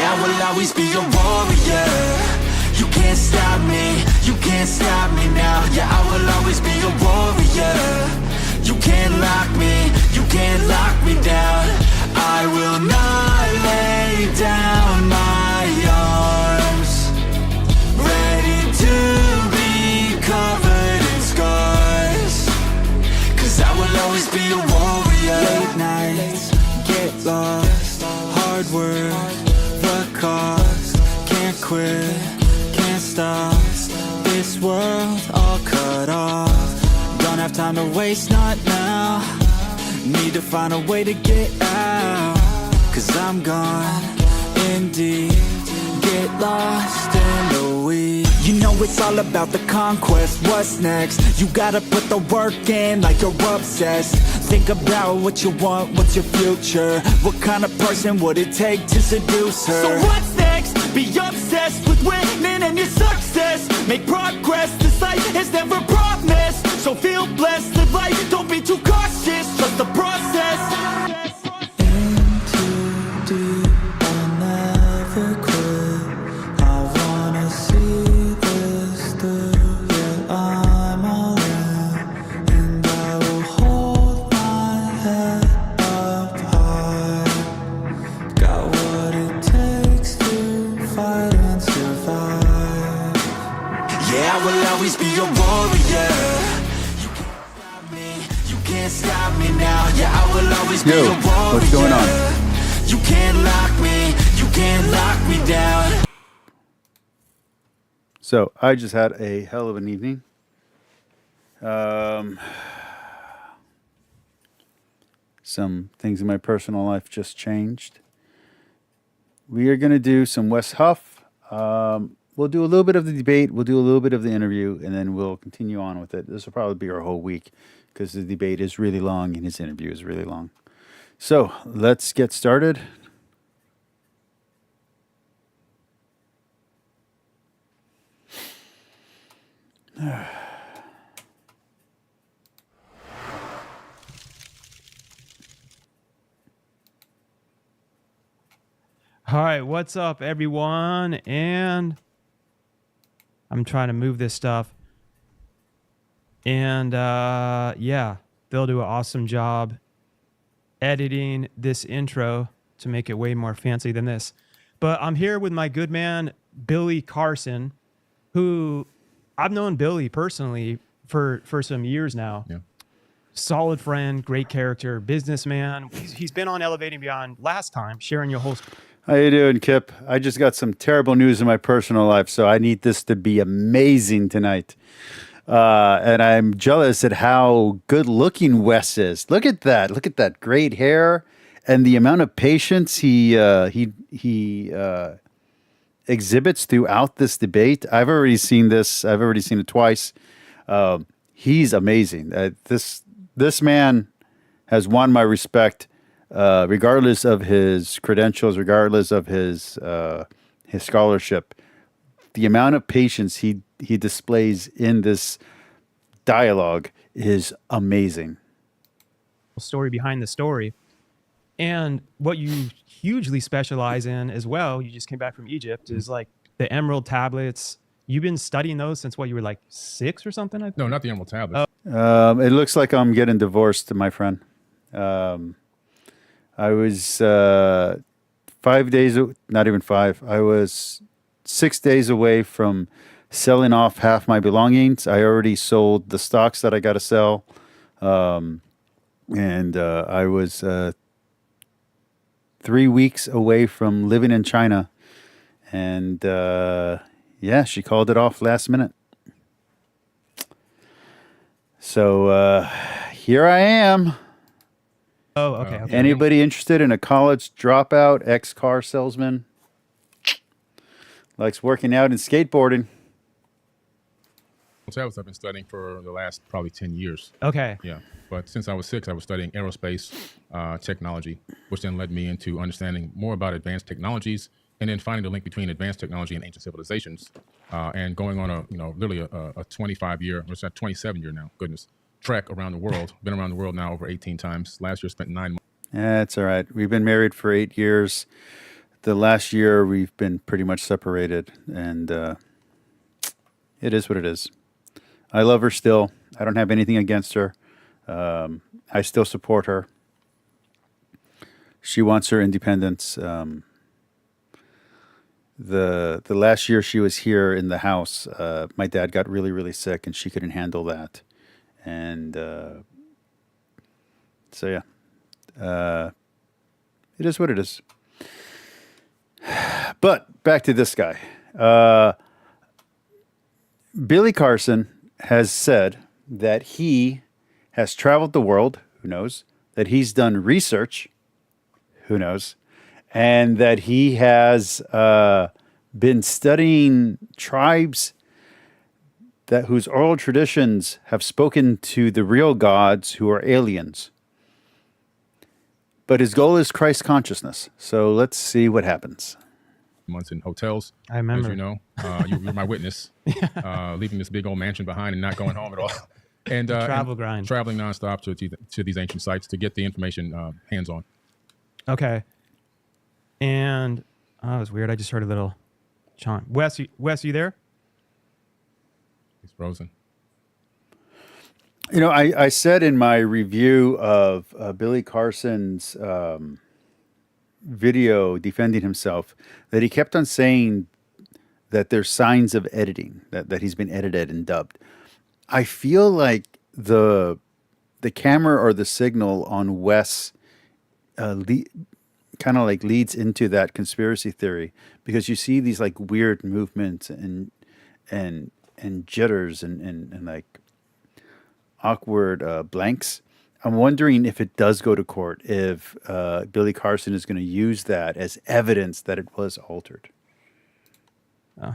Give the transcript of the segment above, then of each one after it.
Yeah, I will always be a warrior. You can't stop me, you can't stop me now. Yeah, I will always be a warrior. You can't lock me, you can't lock me down. I will not lay down my arms. Ready to be covered in scars. Cause I will always be a warrior. Late nights, get lost. Hard work, the cost. Can't quit, can't stop. This world all cut off. Don't have time to waste, not now. Need to find a way to get out. Cause I'm gone in deep. Get lost in the weeds. You know it's all about the conquest. What's next? You gotta put the work in like you're obsessed. Think about what you want, what's your future? What kind of person would it take to seduce her? So what's next? Be obsessed with winning and your success. Make progress, this life is never promised. So feel blessed, live life, don't be too cautious. Trust the process. In too deep, I'll never quit. I wanna see this through. Yeah, I'm all in, and I will hold my head up high. Got what it takes to fight and survive. Yeah, I will always be a warrior. Stop me now. Yeah, I will always be a warrior. What's going on? You can't lock me, you can't lock me down. So I just had a hell of an evening. Some things in my personal life just changed. We are going to do some Wes Huff. We'll do a little bit of the debate. We'll do a little bit of the interview, and then we'll continue on with it. This will probably be our whole week because the debate is really long and his interview is really long. So let's get started. All right, what's up, everyone? And I'm trying to move this stuff. And yeah, they'll do an awesome job editing this intro to make it way more fancy than this. But I'm here with my good man, Billy Carson, who I've known Billy personally for some years now. Yeah. Solid friend, great character, businessman. He's been on Elevating Beyond last time, sharing your whole story. How you doing, Kip? I just got some terrible news in my personal life, so I need this to be amazing tonight. And I'm jealous at how good-looking Wes is. Look at that! Look at that great hair and the amount of patience he exhibits throughout this debate. I've already seen this. I've already seen it twice. He's amazing. This man has won my respect. Regardless of his credentials, regardless of his scholarship, the amount of patience he displays in this dialogue is amazing. Story behind the story. And what you hugely specialize in as well, you just came back from Egypt, is like the Emerald tablets. You've been studying those since what, you were like 6 or something? I think? No, not the Emerald tablets. It looks like I'm getting divorced, my friend. I was 5 days, not even 5. I was 6 days away from selling off half my belongings. I already sold the stocks that I got to sell. And I was 3 weeks away from living in China. And yeah, she called it off last minute. So here I am. Oh, okay. Anybody interested in a college dropout, ex-car salesman? Likes working out and skateboarding. Tablets I've been studying for the last probably 10 years. Okay. Yeah. But since I was 6, I was studying aerospace technology, which then led me into understanding more about advanced technologies and then finding the link between advanced technology and ancient civilizations and going on literally a 25-year, or 27-year now, goodness, trek around the world. Been around the world now over 18 times. Last year spent 9 months. That's all right. We've been married for 8 years. the last year we've been pretty much separated, and it is what it is. I love her still. I don't have anything against her. I still support her. She wants her independence. The last year she was here in the house, my dad got really, really sick, and she couldn't handle that. And so, yeah, it is what it is. But back to this guy. Billy Carson has said that he has traveled the world, who knows, that he's done research, who knows, and that he has been studying tribes that whose oral traditions have spoken to the real gods who are aliens. But his goal is Christ consciousness. So let's see what happens. Months in hotels. I remember. As you know, you're my witness. Leaving this big old mansion behind and not going home at all. And Travel and grind. traveling nonstop to these ancient sites to get the information hands on. Okay. And that was weird. I just heard a little chime. Wes, you there? He's frozen. You know, I said in my review of Billy Carson's video defending himself that he kept on saying that there's signs of editing, that he's been edited and dubbed. I feel like the camera or the signal on Wes kind of like leads into that conspiracy theory, because you see these like weird movements and jitters and like awkward blanks. I'm wondering if it does go to court, if Billy Carson is going to use that as evidence that it was altered. Oh.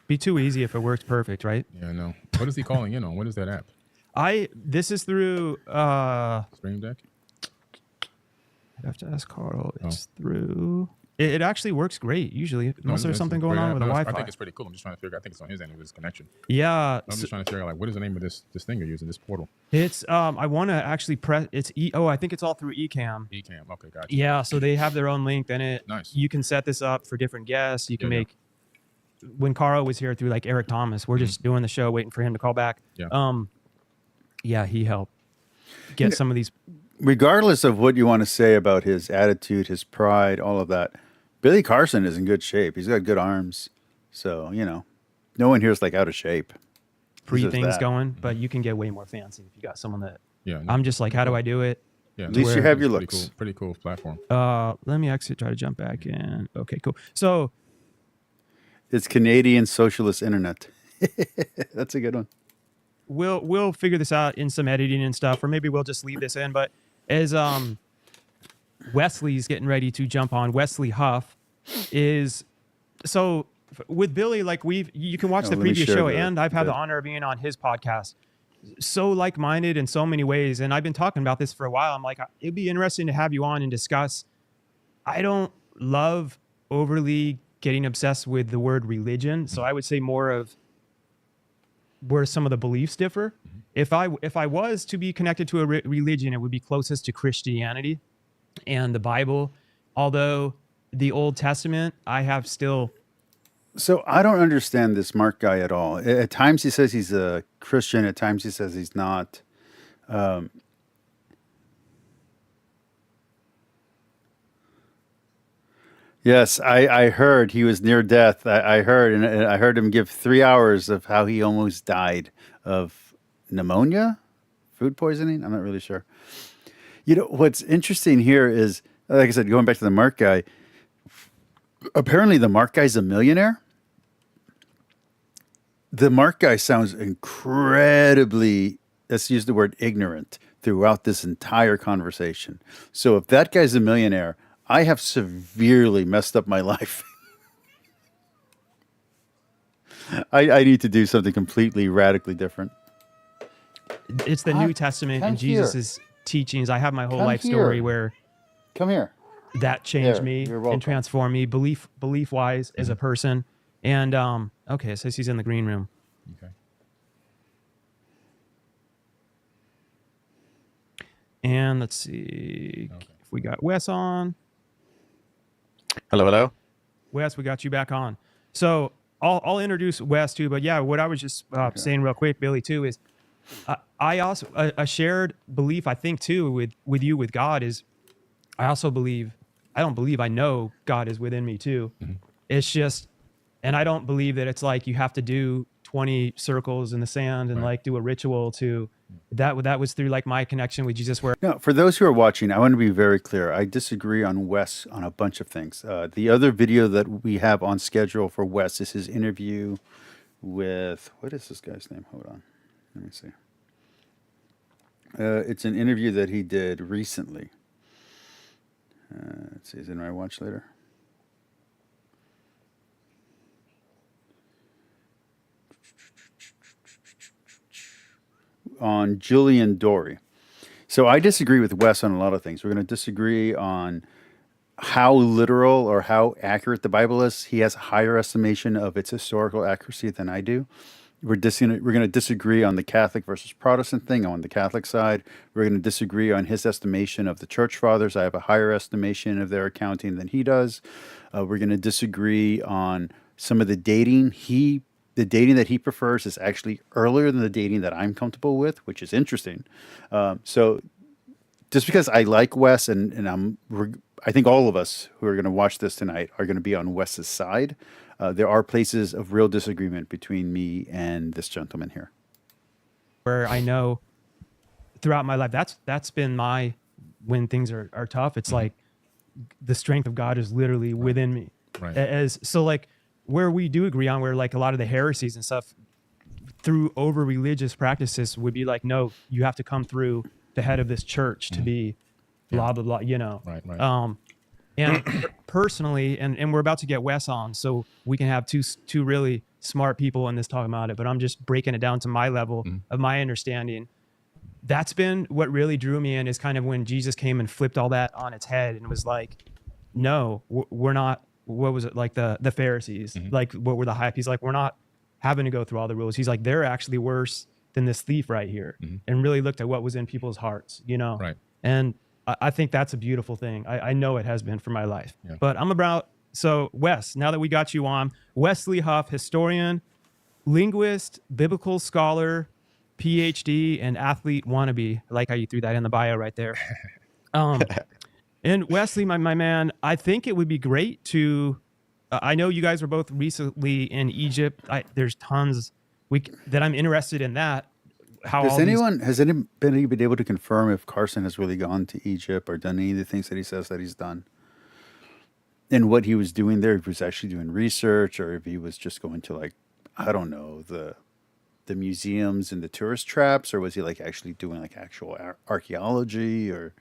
Be too easy if it works perfect, right? Yeah, I know. What is he calling in on? What is that app? This is through Stream Deck? I'd have to ask Carl. It's through it actually works great usually, unless there's it's something a going great on app. with the No, Wi-Fi. I think it's pretty cool. I'm just trying to figure. I think it's on his end with his connection. Yeah, I'm just trying to figure out like what is the name of this thing you're using, this portal. it's I want to actually press. It's I think it's all through Ecamm. Ecamm. Okay, gotcha. Yeah, so they have their own link. Then Nice. you can set this up for different guests. You can Yeah. make. When Carl was here through like Eric Thomas, we're just doing the show, waiting for him to call back. Yeah. Yeah, he helped get some of these. Regardless of what you want to say about his attitude, his pride, all of that, Billy Carson is in good shape. He's got good arms. So, you know, no one here is like out of shape. Pre It's just things that. going, but you can get way more fancy if you got someone that. Yeah. I'm just like, how do I do it? Yeah. At least you have your Pretty looks. cool. Pretty cool platform. Let me actually try to jump back in. Okay, cool. So It's Canadian socialist internet. That's a good one. we'll figure this out in some editing and stuff, or maybe we'll just leave this in. But as Wesley's getting ready to jump on, Wesley Huff is so with Billy, like you can watch the let me previous share show, the- and I've had the the- honor of being on his podcast. So like-minded in so many ways, and I've been talking about this for a while. I'm like, it'd be interesting to have you on and discuss. I don't love overly getting obsessed with the word religion, so I would say more of where some of the beliefs differ. If I was to be connected to a religion, it would be closest to Christianity and the Bible. Although the Old Testament, I have still. So I don't understand this Mark guy at all. At times he says he's a Christian. At times he says he's not. Yes, I heard he was near death. I heard, and I heard him give 3 hours of how he almost died of pneumonia, food poisoning. I'm not really sure. You know, what's interesting here is, like I said, going back to the Mark guy, apparently the Mark guy's a millionaire. The Mark guy sounds incredibly, let's use the word ignorant, throughout this entire conversation. So if that guy's a millionaire, I have severely messed up my life. I need to do something completely radically different. It's the New Testament come and Jesus' teachings. I have my whole Come life story here. where Come here. that changed There, me you're welcome. and transformed me belief wise as a person. And okay, it says he's in the green room. Okay. And let's see. Okay. If we got Wes on. Hello, hello. Wes, we got you back on. So I'll introduce Wes too, but yeah, what I was just saying real quick, Billy, too, is I also a shared belief, I think, too, with you, with God, is I also believe, I know God is within me too. It's just, and I don't believe that it's like you have to do 20 circles in the sand and like do a ritual to that was through like my connection with Jesus, where Now, for those who are watching, I want to be very clear. I disagree on Wes on a bunch of things. The other video that we have on schedule for Wes is his interview with, what is this guy's name? Hold on. Let me see. It's an interview that he did recently. Let's see, is it in my watch later? On Julian Dory. So I disagree with Wes on a lot of things. We're going to disagree on how literal or how accurate the Bible is. He has a higher estimation of its historical accuracy than I do. We're going to disagree on the Catholic versus Protestant thing on the Catholic side. We're going to disagree on his estimation of the Church Fathers. I have a higher estimation of their accounting than he does. We're going to disagree on some of the dating. The dating that he prefers is actually earlier than the dating that I'm comfortable with, which is interesting. So just because I like Wes and I think all of us who are going to watch this tonight are going to be on Wes's side. There are places of real disagreement between me and this gentleman here. where I know throughout my life, that's been my, when things are tough, it's like the strength of God is literally within me. Right. As so like where we do agree on, where like a lot of the heresies and stuff through over religious practices would be like, no, you have to come through the head of this church to be blah blah blah, you know. Right. And personally, and we're about to get Wes on, so we can have two really smart people in this talking about it, but I'm just breaking it down to my level of my understanding. That's been what really drew me in, is kind of when Jesus came and flipped all that on its head and was like, no, we're not, what was it, like the Pharisees, like what were the hype? He's like, we're not having to go through all the rules. He's like, they're actually worse than this thief right here, and really looked at what was in people's hearts, you know? Right. And I think that's a beautiful thing. I know it has been for my life. But I'm about, so Wes, now that we got you on, Wesley Huff, historian, linguist, biblical scholar, PhD, and athlete wannabe. I like how you threw that in the bio right there. And Wesley, my man, I think it would be great to, I know you guys were both recently in Egypt. There's tons that I'm interested in that. Has anybody been able to confirm if Carson has really gone to Egypt or done any of the things that he says that he's done? And what he was doing there, if he was actually doing research, or if he was just going to, like, I don't know, the museums and the tourist traps, or was he like actually doing like actual archaeology? Or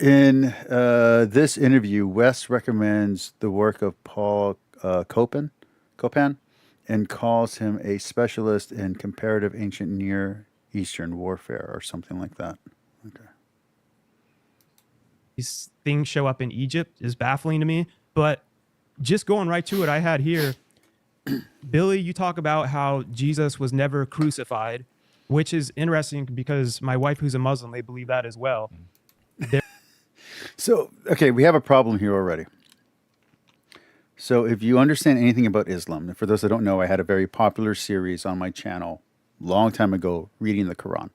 in this interview, Wes recommends the work of Paul Copan, and calls him a specialist in comparative ancient Near Eastern warfare or something like that. Okay. These things show up in Egypt is baffling to me, but just going right to it, I had here, Billy, you talk about how Jesus was never crucified, which is interesting because my wife, who's a Muslim, they believe that as well. So, okay, we have a problem here already. So if you understand anything about Islam, and for those that don't know, I had a very popular series on my channel a long time ago, reading the Quran.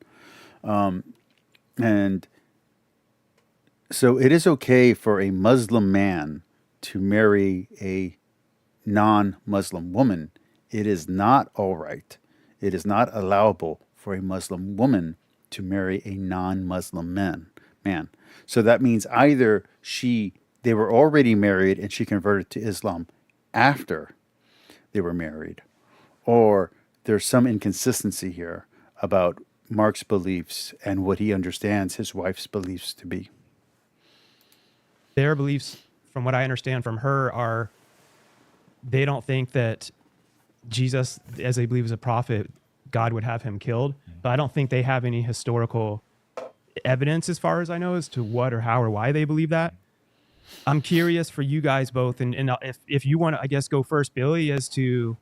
And so it is okay for a Muslim man to marry a non-Muslim woman. It is not all right. It is not allowable for a Muslim woman to marry a non-Muslim man. So that means either they were already married and she converted to Islam after they were married, or there's some inconsistency here about Mark's beliefs and what he understands his wife's beliefs to be. Their beliefs, from what I understand from her, are they don't think that Jesus, as they believe is a prophet, God would have him killed. But I don't think they have any historical evidence, as far as I know, as to what or how or why they believe that. I'm curious for you guys both, and if you want to, I guess, go first, Billy, as to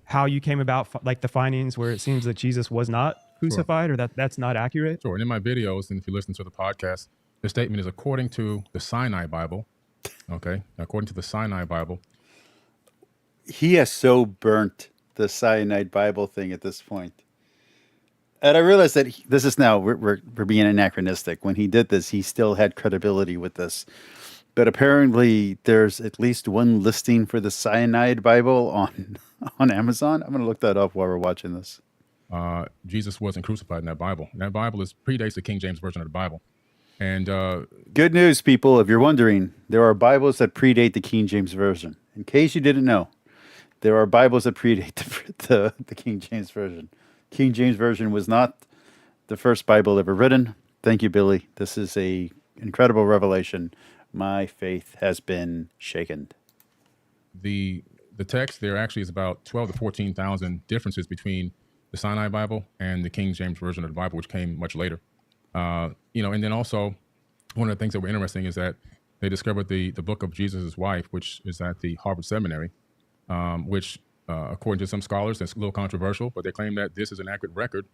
how you came about, like the findings where it seems that Jesus was not crucified, or that's not accurate? Sure. And in my videos, and if you listen to the podcast, the statement is according to the Sinai Bible. Okay. According to the Sinai Bible. He has so burnt the cyanide Bible thing at this point. And I realize that this is now, we're being anachronistic. When he did this, he still had credibility with this. But apparently, there's at least one listing for the cyanide Bible on Amazon. I'm going to look that up while we're watching this. Jesus wasn't crucified in that Bible. And that Bible predates the King James Version of the Bible. And good news, people. If you're wondering, there are Bibles that predate the King James Version. In case you didn't know, there are Bibles that predate the King James Version. King James Version was not the first Bible ever written. Thank you, Billy. This is a incredible revelation. My faith has been shaken. The text there actually is about 12 to 14,000 differences between the Sinai Bible and the King James Version of the Bible, which came much later. And then also one of the things that were interesting is that they discovered the book of Jesus' wife, which is at the Harvard Seminary, which according to some scholars, that's a little controversial, but they claim that this is an accurate record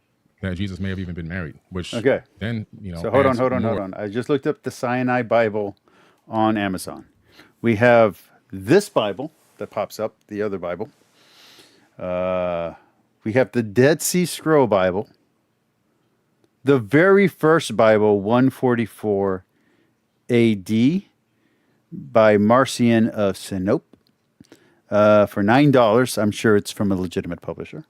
that Jesus may have even been married, which then, So hold on. I just looked up the Sinai Bible on Amazon. We have this Bible that pops up, the other Bible. We have the Dead Sea Scroll Bible. The very first Bible, 144 AD, by Marcion of Sinope, for $9. I'm sure it's from a legitimate publisher.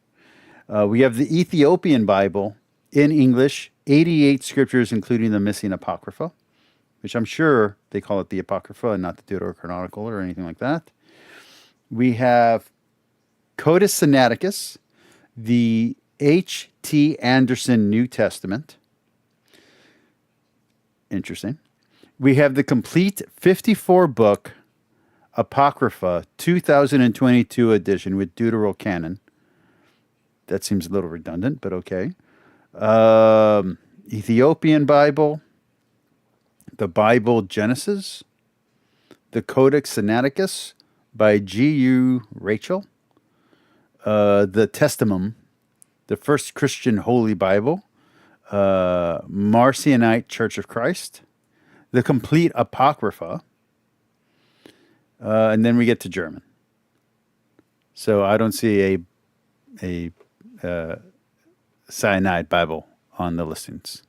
We have the Ethiopian Bible in English, 88 scriptures, including the missing Apocrypha, which I'm sure they call it the Apocrypha and not the Deuterocanonical or anything like that. We have Codex Sinaiticus, the H.T. Anderson New Testament. Interesting. We have the complete 54-book Apocrypha 2022 edition with Deuterocanon. That seems a little redundant, but okay. Ethiopian Bible, the Bible Genesis, the Codex Sinaiticus by G.U. Rachel, the Testamum, the First Christian Holy Bible, Marcionite Church of Christ, the complete Apocrypha, and then we get to German. So I don't see a cyanide Bible on the listings.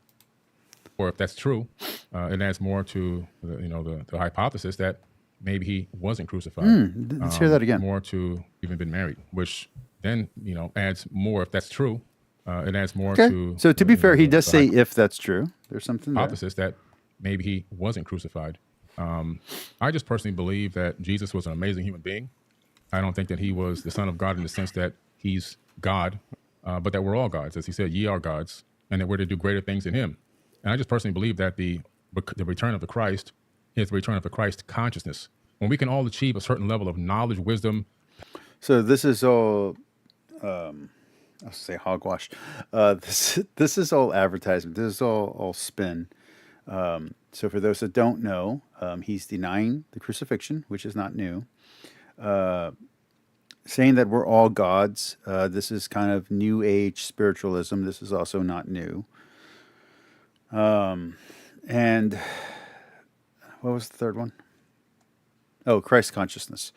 Or if that's true, it adds more to the hypothesis that maybe he wasn't crucified. Let's hear that again. More to even been married, which then adds more. If that's true, it adds more to. So to be fair, he does say if that's true. There's something there. Hypothesis that maybe he wasn't crucified. I just personally believe that Jesus was an amazing human being. I don't think that he was the Son of God in the sense that he's God, but that we're all gods. As he said, ye are gods, and that we're to do greater things in him. And I just personally believe that the return of the Christ is the return of the Christ consciousness. When we can all achieve a certain level of knowledge, wisdom. So this is all, I'll say hogwash. This is all advertisement. This is all spin. So for those that don't know, he's denying the crucifixion, which is not new. Saying that we're all gods. This is kind of New Age spiritualism. This is also not new. And what was the third one? Oh, Christ consciousness.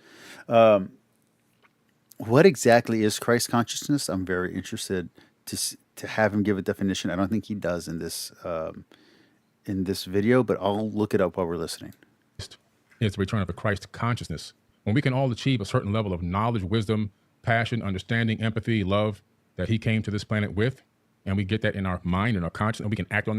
What exactly is Christ consciousness? I'm very interested to have him give a definition. I don't think he does in this video, but I'll look it up while we're listening. It's the return of the Christ consciousness. When we can all achieve a certain level of knowledge, wisdom, passion, understanding, empathy, love that he came to this planet with, and we get that in our mind and our conscience, and we can act on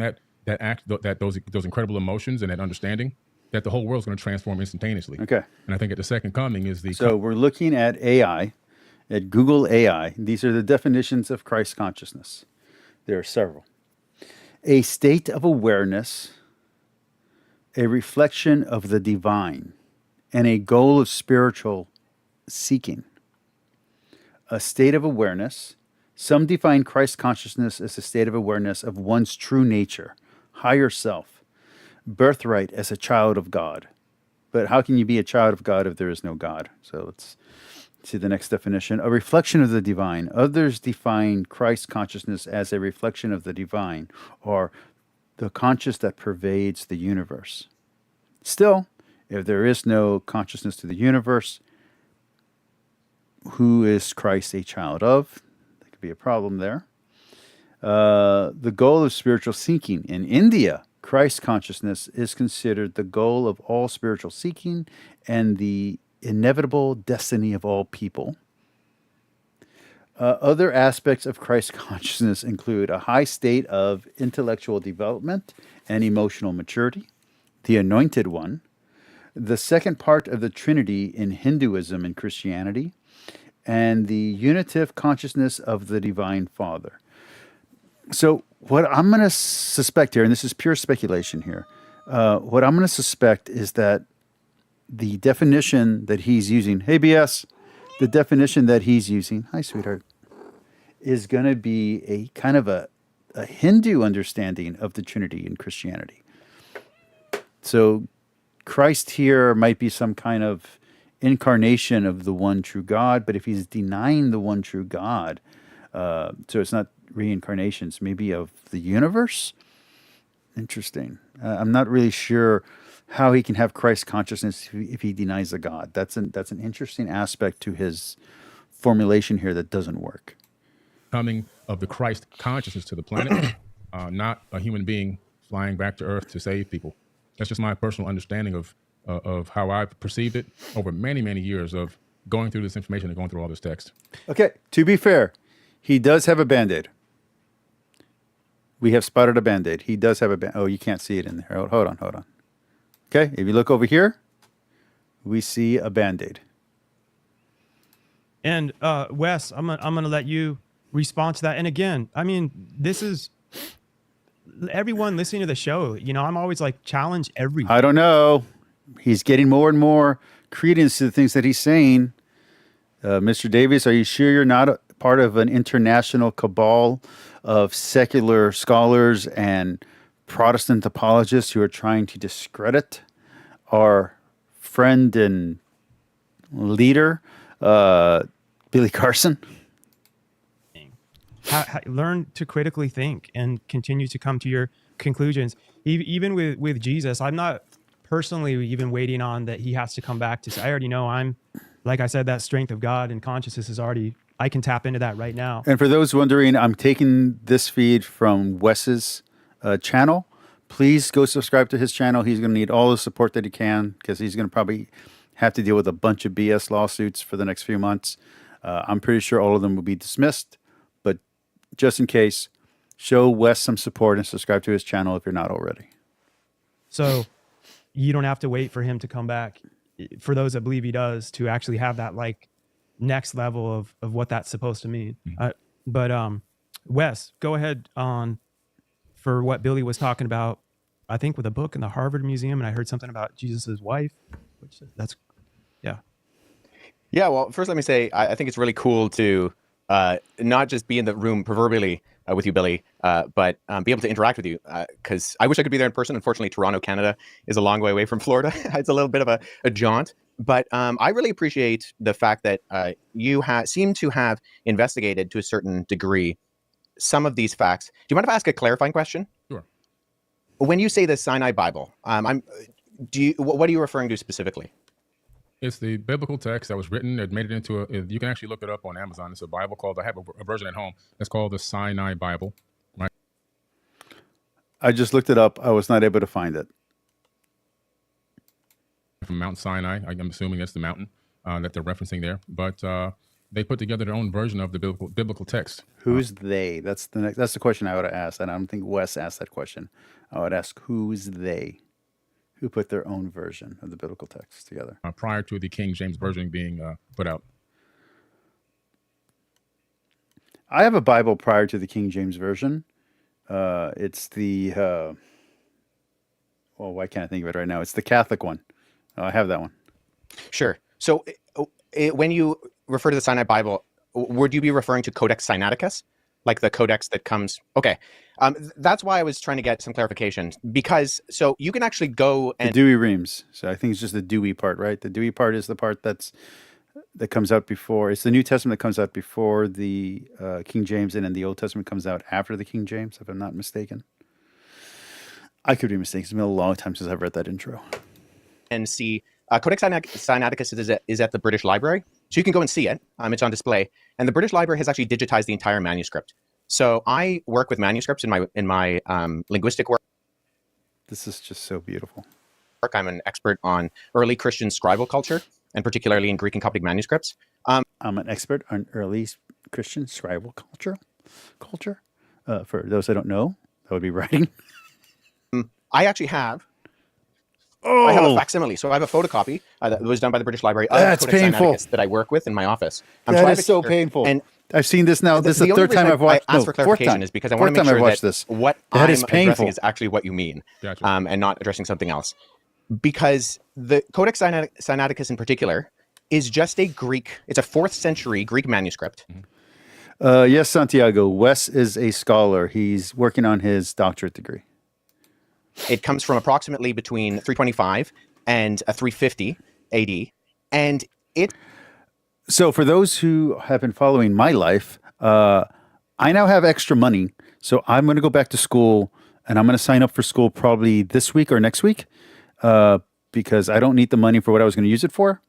those incredible emotions and that understanding, that the whole world's going to transform instantaneously. Okay. And I think at the second coming is the... So we're looking at AI, at Google AI. These are the definitions of Christ consciousness. There are several. A state of awareness, a reflection of the divine, and a goal of spiritual seeking. A state of awareness. Some define Christ consciousness as a state of awareness of one's true nature, higher self, birthright as a child of God. But how can you be a child of God if there is no God? So let's To the next definition, a reflection of the divine. Others define Christ consciousness as a reflection of the divine, or the conscious that pervades the universe. Still, if there is no consciousness to the universe, who is Christ a child of? There could be a problem there. The goal of spiritual seeking. In India, Christ consciousness is considered the goal of all spiritual seeking and the inevitable destiny of all people. Other aspects of Christ consciousness include a high state of intellectual development and emotional maturity, the anointed one, the second part of the Trinity in Hinduism and Christianity, and the unitive consciousness of the Divine Father. So, what I'm going to suspect here, and this is pure speculation here, what I'm going to suspect is that the definition that he's using, hey BS, the definition that he's using, hi sweetheart, is going to be a kind of a Hindu understanding of the Trinity in Christianity. So Christ here might be some kind of incarnation of the one true God, but if he's denying the one true God, so it's not reincarnations, maybe of the universe? Interesting. I'm not really sure how he can have Christ consciousness if he denies a God. That's an interesting aspect to his formulation here that doesn't work. Coming of the Christ consciousness to the planet, not a human being flying back to Earth to save people. That's just my personal understanding of how I've perceived it over many, many years of going through this information and going through all this text. Okay, to be fair, he does have a Band-Aid. We have spotted a Band-Aid. He does have a Band-Aid. Oh, you can't see it in there. Hold on. Okay, if you look over here, we see a Band-Aid. And Wes, I'm gonna let you respond to that. And again, I mean, this is everyone listening to the show. You know, I'm always like challenge everything. I don't know. He's getting more and more credence to the things that he's saying. Mr. Davis, are you sure you're not a part of an international cabal of secular scholars and Protestant apologists who are trying to discredit our friend and leader, Billy Carson? Learn to critically think and continue to come to your conclusions. Even with Jesus, I'm not personally even waiting on that he has to come back to say, I already know I'm, like I said, that strength of God and consciousness is already, I can tap into that right now. And for those wondering, I'm taking this feed from Wes's channel. Please go subscribe to his channel. He's going to need all the support that he can because he's going to probably have to deal with a bunch of BS lawsuits for the next few months. I'm pretty sure all of them will be dismissed. But just in case, show Wes some support and subscribe to his channel if you're not already. So you don't have to wait for him to come back. For those that believe he does, to actually have that like next level of what that's supposed to mean. But Wes, go ahead on for what Billy was talking about. I think with a book in the Harvard Museum, and I heard something about Jesus's wife, which that's yeah. Yeah, well, first let me say, I think it's really cool to not just be in the room proverbially with you, Billy, but be able to interact with you. Because I wish I could be there in person. Unfortunately, Toronto, Canada is a long way away from Florida. It's a little bit of a jaunt. But I really appreciate the fact that you seem to have investigated to a certain degree some of these facts. Do you mind if I ask a clarifying question? Sure. When you say the Sinai Bible, what are you referring to specifically? It's the biblical text that was written. It made it into you can actually look it up on Amazon. It's a Bible called, I have a version at home. It's called the Sinai Bible. Right? I just looked it up. I was not able to find it. From Mount Sinai. I'm assuming that's the mountain that they're referencing there. But they put together their own version of the biblical text. Who's they? That's the question I would have asked. And I don't think Wes asked that question. I would ask, who's they? Who put their own version of the biblical text together? Prior to the King James Version being put out. I have a Bible prior to the King James Version. It's the, why can't I think of it right now? It's the Catholic one. Oh, I have that one. Sure. So when you refer to the Sinai Bible, would you be referring to Codex Sinaiticus? Like the codex that comes? Okay. That's why I was trying to get some clarification. Because, so you can actually go and... The Dewey Reams. So I think it's just the Dewey part, right? The Dewey part is the part that's that comes out before. It's the New Testament that comes out before the King James, and then the Old Testament comes out after the King James, if I'm not mistaken. I could be mistaken. It's been a long time since I've read that intro. And see, Codex Sinaiticus is at the British Library, so you can go and see it. It's on display, and the British Library has actually digitized the entire manuscript. So I work with manuscripts in my linguistic work. This is just so beautiful. I'm an expert on early Christian scribal culture, and particularly in Greek and Coptic manuscripts. I'm an expert on early Christian scribal culture. For those that don't know, that would be writing. I actually have. Oh, I have a facsimile, so I have a photocopy that was done by the British Library of That's Codex painful. Sinaiticus that I work with in my office. that is so painful. And I've seen this now. This is the only third time reason I've watched. I asked for fourth clarification time. is because I Fourth want to make time I've sure watched that this. what That I'm is painful. addressing is actually what you mean, Gotcha. and not addressing something else. Because the Codex Sinaiticus in particular is just a Greek. It's a 4th century Greek manuscript. Yes, Santiago. Wes is a scholar. He's working on his doctorate degree. It comes from approximately between 325 and 350 AD, and it. So, for those who have been following my life, I now have extra money. So, I'm going to go back to school, and I'm going to sign up for school probably this week or next week, because I don't need the money for what I was going to use it for.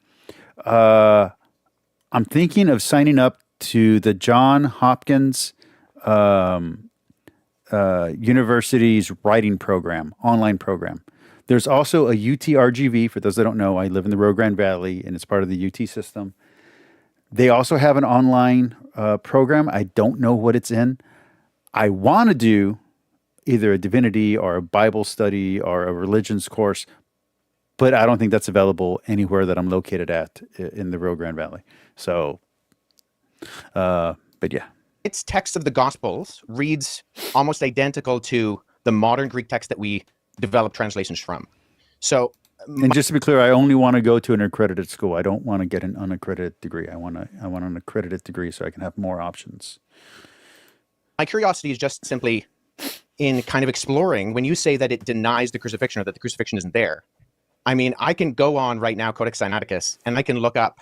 I'm thinking of signing up to the John Hopkins University's writing program, online program. There's also a UTRGV. For those that don't know, I live in the Rio Grande Valley, and it's part of the UT system. They also have an online program. I don't know what it's in. I want to do either a divinity or a Bible study or a religions course, but I don't think that's available anywhere that I'm located at in the Rio Grande Valley. So, but yeah. Its text of the Gospels reads almost identical to the modern Greek text that we develop translations from. So, And just to be clear, I only want to go to an accredited school. I don't want to get an unaccredited degree. I want an accredited degree so I can have more options. my curiosity is just simply in kind of exploring when you say that it denies the crucifixion or that the crucifixion isn't there. I mean, I can go on right now, Codex Sinaiticus, and I can look up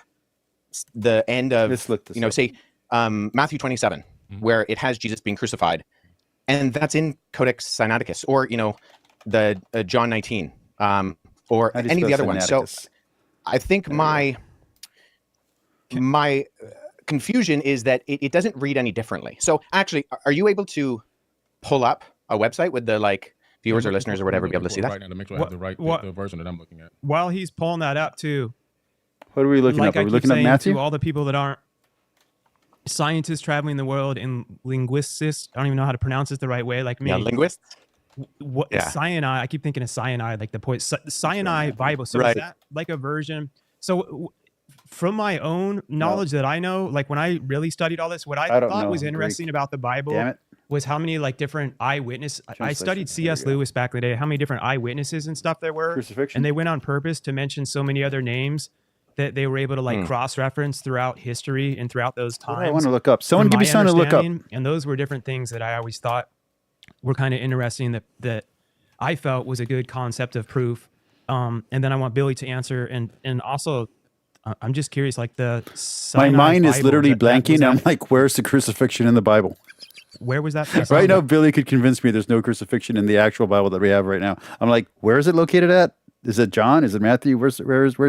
the end of, Let's look this up. say, Matthew 27, where it has Jesus being crucified. And that's in Codex Sinaiticus, or, the John 19, or How do you any of the spell other ones. So Sinaiticus? I think my confusion is that it doesn't read any differently. So actually, are you able to pull up a website with the viewers or listeners or whatever be able to see that? Right now to make sure I have the right the version that I'm looking at. While he's pulling that up too, What are we looking like up? Are I we keep looking up saying Matthew? to all the people that aren't scientists traveling the world and linguists, I don't even know how to pronounce this the right way, like me. Yeah, linguists. What Yeah. cyanide? I keep thinking of cyanide, like the cyanide Bible. So Right. is that like a version? So from my own knowledge that I know, like when I really studied all this, what I don't thought know was Greek. interesting about the Bible Damn it. was how many different eyewitness. I Translation. studied There you C.S. go. Lewis back in the day. How many different eyewitnesses and stuff there were, Crucifixion? and they went on purpose to mention so many other names that they were able to cross-reference throughout history and throughout those What times. do I want to look up? Someone from give me my something to look up. understanding, And those were different things that I always thought were kind of interesting that I felt was a good concept of proof. And then I want Billy to answer. And also, I'm just curious, like the My Sinai mind is Bible, literally was blanking. I'm that- like, where's the crucifixion in the Bible? where was that? based Right on? now, Billy could convince me there's no crucifixion in the actual Bible that we have right now. I'm like, where is it located at? Is it John? Is it Matthew? Where's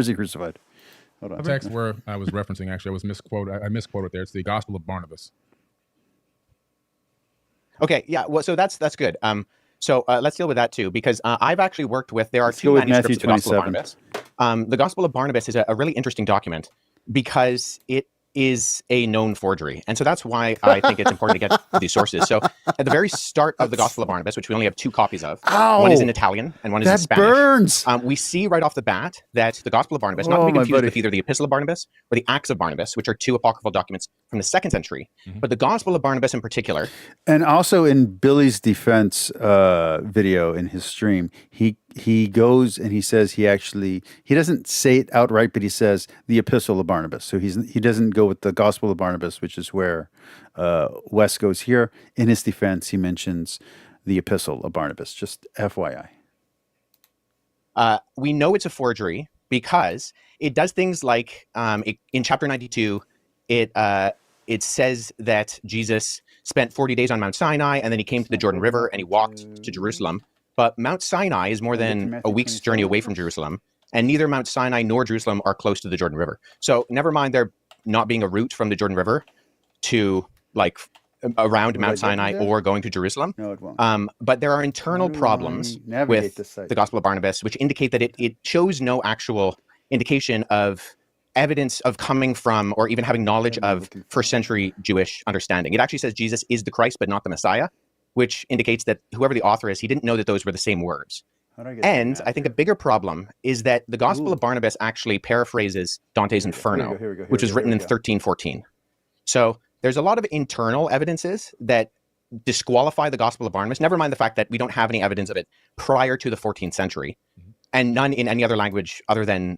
he crucified? Hold on. The text where I was referencing, actually, I was misquoted. I misquoted there. It's the Gospel of Barnabas. Okay, yeah. Well, so that's good. So let's deal with that too, because I've actually worked with. There are Let's two go with manuscripts of the Matthew Gospel of Barnabas. The Gospel of Barnabas is a really interesting document because it is a known forgery, and so that's why I think it's important to get these sources. So at the very start of the Gospel of Barnabas, which we only have two copies of, one is in Ow! Italian and one is in That Spanish. burns. We see right off the bat that the Gospel of Barnabas, not Oh, to be my confused buddy. with either the Epistle of Barnabas or the Acts of Barnabas, which are two apocryphal documents from the 2nd century, but the Gospel of Barnabas in particular. And also in Billy's defense video in his stream, he goes and he says he doesn't say it outright, but he says the Epistle of Barnabas. So he doesn't go with the Gospel of Barnabas, which is where Wes goes here. In his defense, he mentions the Epistle of Barnabas. Just FYI. We know it's a forgery because it does things like in chapter 92, it says that Jesus spent 40 days on Mount Sinai, and then he came to the Jordan River and he walked to Jerusalem. But Mount Sinai is more than a week's journey away from Jerusalem, and neither Mount Sinai nor Jerusalem are close to the Jordan River. So never mind there not being a route from the Jordan River to like around Mount Sinai or going to Jerusalem. No, it won't. But there are internal problems with the Gospel of Barnabas, which indicate that it shows no actual indication of evidence of coming from or even having knowledge of first century Jewish understanding. It actually says Jesus is the Christ, but not the Messiah, which indicates that whoever the author is, he didn't know that those were the same words. And I think a bigger problem is that the Gospel of Barnabas actually paraphrases Dante's Inferno, which was written in 1314. So there's a lot of internal evidences that disqualify the Gospel of Barnabas, never mind the fact that we don't have any evidence of it prior to the 14th century. And none in any other language other than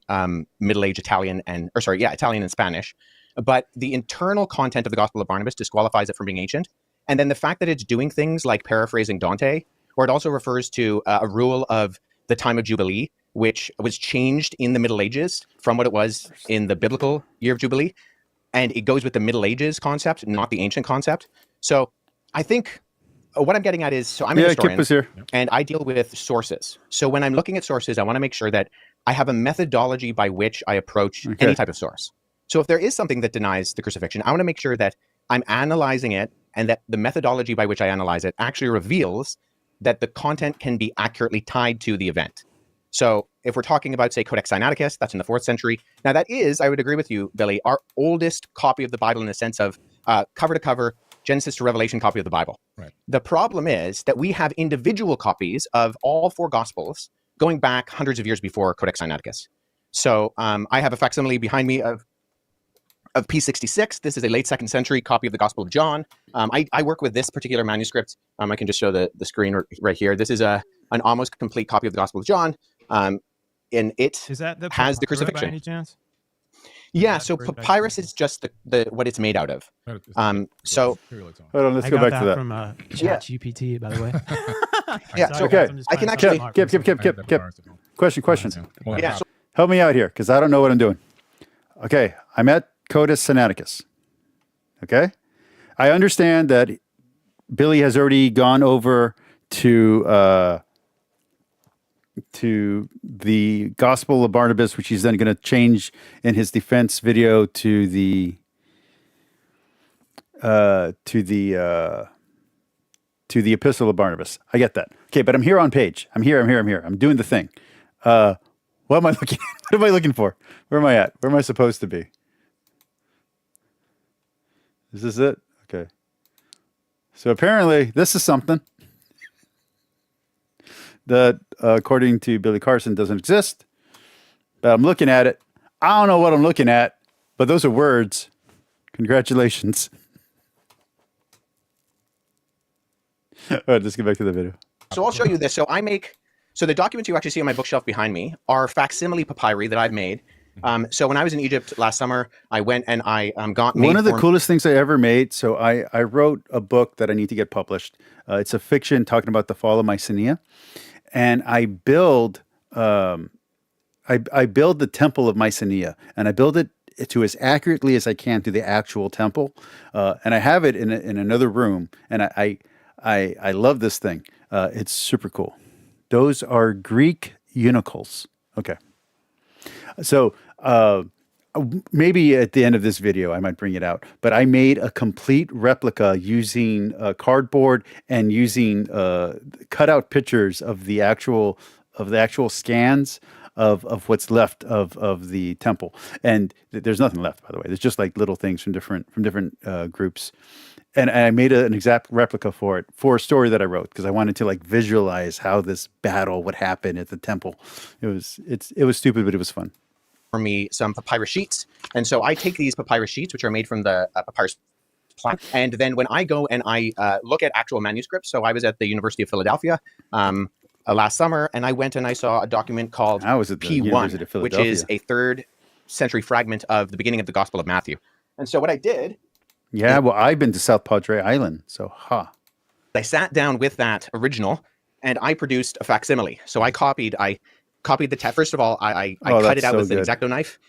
Middle Age Italian Italian and Spanish. But the internal content of the Gospel of Barnabas disqualifies it from being ancient. And then the fact that it's doing things like paraphrasing Dante, or it also refers to a rule of the time of Jubilee, which was changed in the Middle Ages from what it was in the biblical year of Jubilee. And it goes with the Middle Ages concept, not the ancient concept. So I think what I'm getting at is, so I'm a historian, Kip is here. and I deal with sources. So when I'm looking at sources, I want to make sure that I have a methodology by which I approach any type of source. So if there is something that denies the crucifixion, I want to make sure that I'm analyzing it and that the methodology by which I analyze it actually reveals that the content can be accurately tied to the event. So if we're talking about, say, Codex Sinaiticus, that's in the 4th century. Now that is, I would agree with you, Billy, our oldest copy of the Bible in the sense of cover to cover, Genesis to Revelation copy of the Bible. Right. The problem is that we have individual copies of all 4 Gospels going back hundreds of years before Codex Sinaiticus. So I have a facsimile behind me of P66. This is a late 2nd century copy of the Gospel of John. I work with this particular manuscript. I can just show the screen right here. This is an almost complete copy of the Gospel of John. And it Is that the has the papyrus by crucifixion. any chance? Yeah, so papyrus is just the what it's made out of. So Hold on, let's I go got back to that that. from ChatGPT, by the way. Yeah, Sorry, so guys, I'm just I can playing actually- something Kip. Question. yeah, so Help me out here, because I don't know what I'm doing. Okay, I'm at Codex Sinaiticus. Okay? I understand that Billy has already gone over to the Gospel of Barnabas, which he's then going to change in his defense video to the Epistle of Barnabas. I get that. Okay, but I'm here on page. I'm here. I'm doing the thing. What am I looking? What am I looking for? Where am I at? Where am I supposed to be? Is this it? Okay. So apparently, this is something that, according to Billy Carson, doesn't exist. But I'm looking at it. I don't know what I'm looking at, but those are words. Congratulations. All right, let's get back to the video. So I'll show you this. So the documents you actually see on my bookshelf behind me are facsimile papyri that I've made. So when I was in Egypt last summer, I went and I made one of the coolest things I ever made. So I wrote a book that I need to get published. It's a fiction talking about the fall of Mycenae, and I build I build the temple of Mycenae, and I build it to as accurately as I can to the actual temple, and I have it in another room, and I love this thing. It's super cool. Those are Greek unicles. Okay. So maybe at the end of this video, I might bring it out, but I made a complete replica using cardboard and using cutout pictures of the actual scans of what's left of the temple. And there's nothing left, by the way. There's just like little things from different groups. And I made an exact replica for it, for a story that I wrote, because I wanted to like visualize how this battle would happen at the temple. It was stupid, but it was fun. for me some papyrus sheets. And so I take these papyrus sheets, which are made from the papyrus plant. And then when I go and I look at actual manuscripts, so I was at the University of Philadelphia last summer, and I went and I saw a document called I was at the University of P1, which Philadelphia. is a 3rd century fragment of the beginning of the Gospel of Matthew. And so what I did, Yeah, well, I've been to South Padre Island, so I I sat down with that original and I produced a facsimile. So I copied the text. First of all, I Oh, cut that's it out so with an good. X-Acto knife.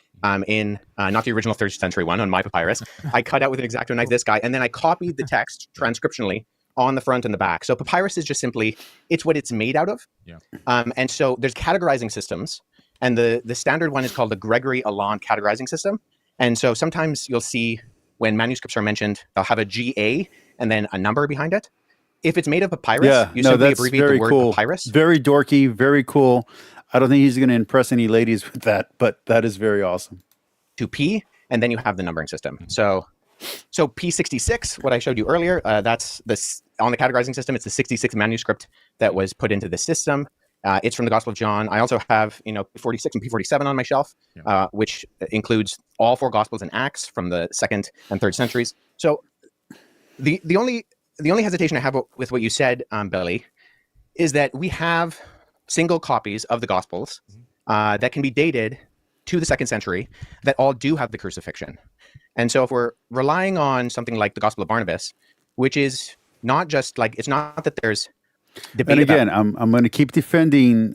In not the original 3rd century one on my papyrus. I cut out with an X-Acto knife this guy, and then I copied the text transcriptionally on the front and the back. So papyrus is just simply, it's what it's made out of. Yeah. And so there's categorizing systems, and the standard one is called the Gregory Allan categorizing system. And so sometimes you'll see when manuscripts are mentioned, they'll have a GA and then a number behind it. If it's made of papyrus, Yeah, you no, simply that's abbreviate very the word cool. papyrus. Very dorky, very cool. I don't think he's going to impress any ladies with that, but that is very awesome. To P, and then you have the numbering system. So P66, what I showed you earlier, that's this on the categorizing system. It's the 66th manuscript that was put into the system. It's from the Gospel of John. I also have, P46 and P47 on my shelf, which includes all 4 Gospels and Acts from the 2nd and 3rd centuries. So the only hesitation I have with what you said, Billy, is that we have single copies of the Gospels that can be dated to the 2nd century that all do have the crucifixion. And so if we're relying on something like the Gospel of Barnabas, which is not just like, it's not that there's debate. And again, I'm going to keep defending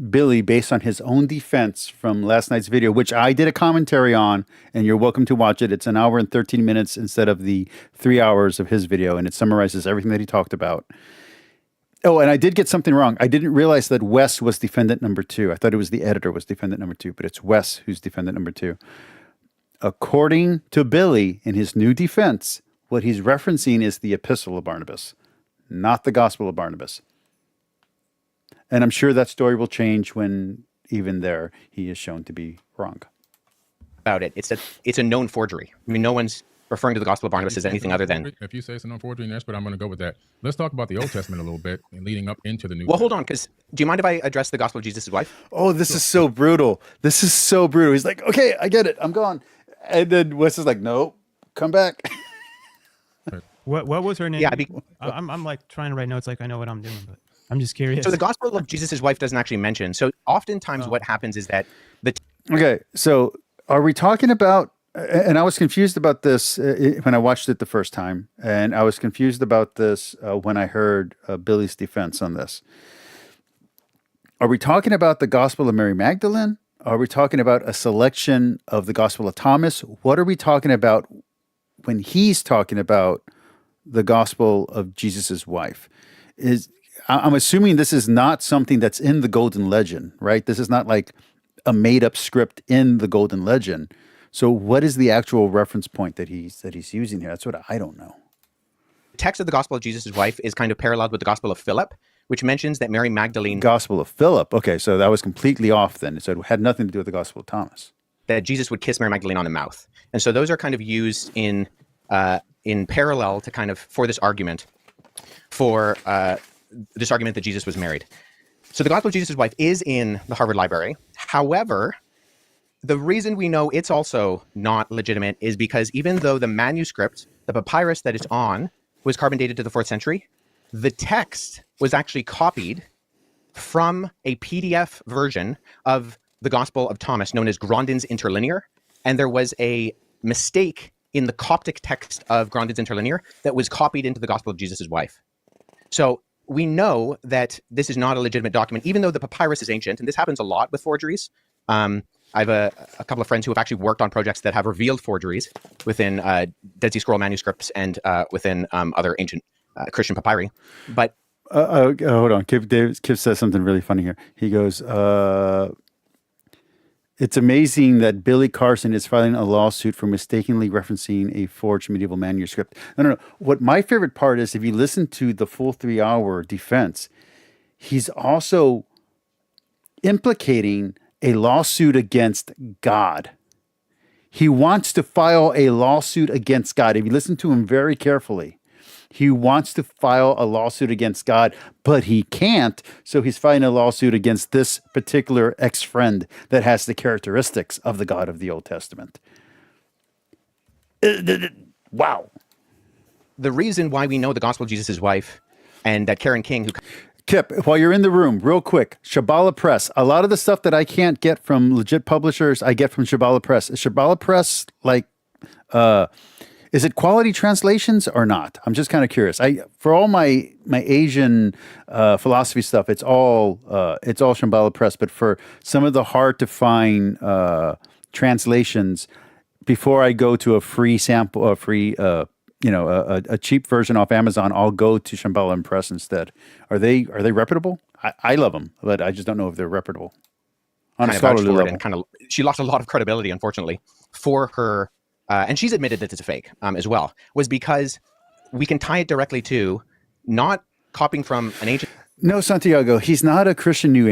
Billy based on his own defense from last night's video, which I did a commentary on, and you're welcome to watch it. It's an hour and 13 minutes instead of the 3 hours of his video, and it summarizes everything that he talked about. Oh, and I did get something wrong. I didn't realize that Wes was defendant number 2. I thought it was the editor was defendant number 2, but it's Wes who's defendant number 2. According to Billy, in his new defense, what he's referencing is the Epistle of Barnabas, not the Gospel of Barnabas. And I'm sure that story will change when even there he is shown to be wrong. About it. It's a known forgery. I mean, no one's referring to the Gospel of Barnabas as anything other than... If you say it's a known forgery, but I'm going to go with that. Let's talk about the Old Testament a little bit and leading up into the New Well, hold Testament. on, because do you mind if I address the Gospel of Jesus' wife? Oh, this is so brutal. This is so brutal. He's like, okay, I get it. I'm gone. And then Wes is like, no, come back. What was her name? Yeah, I'm like trying to write notes like I know what I'm doing, but I'm just curious. So the Gospel of Jesus' wife doesn't actually mention. So oftentimes what happens is that Okay, so are we talking about, and I was confused about this when I watched it the first time, and I was confused about this when I heard Billy's defense on this. Are we talking about the Gospel of Mary Magdalene? Are we talking about a selection of the Gospel of Thomas? What are we talking about when he's talking about the Gospel of Jesus's wife? I'm assuming this is not something that's in the Golden Legend, right? This is not like a made-up script in the Golden Legend. So what is the actual reference point that he's using here? That's what I don't know. the text of the Gospel of Jesus' wife is kind of paralleled with the Gospel of Philip, which mentions that Mary Magdalene, Gospel of Philip. Okay, so that was completely off then. So it had nothing to do with the Gospel of Thomas. that Jesus would kiss Mary Magdalene on the mouth. And so those are kind of used in parallel to kind of for this argument that Jesus was married. So the Gospel of Jesus' wife is in the Harvard Library. However, the reason we know it's also not legitimate is because even though the manuscript, the papyrus that it's on, was carbon dated to the 4th century, the text was actually copied from a PDF version of the Gospel of Thomas known as Grandin's Interlinear. And there was a mistake in the Coptic text of Grandin's Interlinear that was copied into the Gospel of Jesus' wife. So we know that this is not a legitimate document, even though the papyrus is ancient, and this happens a lot with forgeries. I have a couple of friends who have actually worked on projects that have revealed forgeries within Dead Sea Scroll manuscripts and within other ancient Christian papyri. But hold on. Kip says something really funny here. He goes, it's amazing that Billy Carson is filing a lawsuit for mistakenly referencing a forged medieval manuscript. No. What my favorite part is, if you listen to the full 3-hour defense, he's also implicating a lawsuit against God. He wants to file a lawsuit against God. If you listen to him very carefully, he wants to file a lawsuit against God, but he can't. So he's filing a lawsuit against this particular ex-friend that has the characteristics of the God of the Old Testament. Wow. the reason why we know the Gospel of Jesus' wife and that Karen King, who Kip, while you're in the room, real quick, Shambhala Press. A lot of the stuff that I can't get from legit publishers, I get from Shambhala Press. Is Shambhala Press like, Is it quality translations or not? I'm just kind of curious. For all my Asian philosophy stuff, it's all Shambhala Press. But for some of the hard to find translations, before I go to a free sample, a cheap version off Amazon, I'll go to Shambhala Press instead. Are they reputable? I love them, but I just don't know if they're reputable. On a scholarly level. And she lost a lot of credibility, unfortunately, for her, and she's admitted that it's a fake as well, was because we can tie it directly to not copying from an ancient. No, Santiago, he's not a Christian New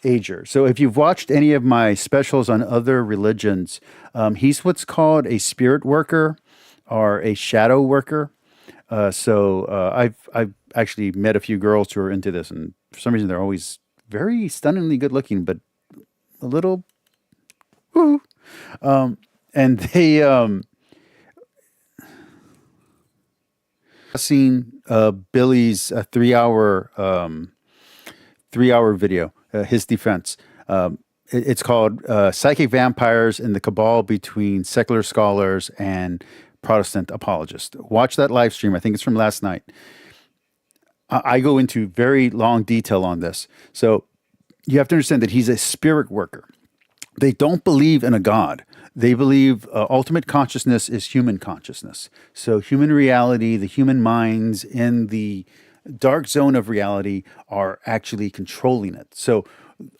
Ager. So if you've watched any of my specials on other religions, he's what's called a spirit worker or a shadow worker. I've actually met a few girls who are into this, and for some reason they're always very stunningly good looking, but a little woo. And they seen Billy's 3-hour video, his defense. It's called Psychic Vampires in the Cabal Between Secular Scholars and Protestant Apologists. Watch that live stream. I think it's from last night. I go into very long detail on this. So you have to understand that he's a spirit worker. They don't believe in a God. They believe ultimate consciousness is human consciousness. So human reality, the human minds in the dark zone of reality are actually controlling it. So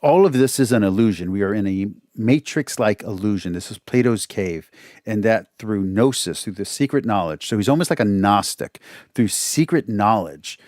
all of this is an illusion. We are in a matrix-like illusion. This is Plato's cave, and that through gnosis, through the secret knowledge. So he's almost like a Gnostic. Through secret knowledge,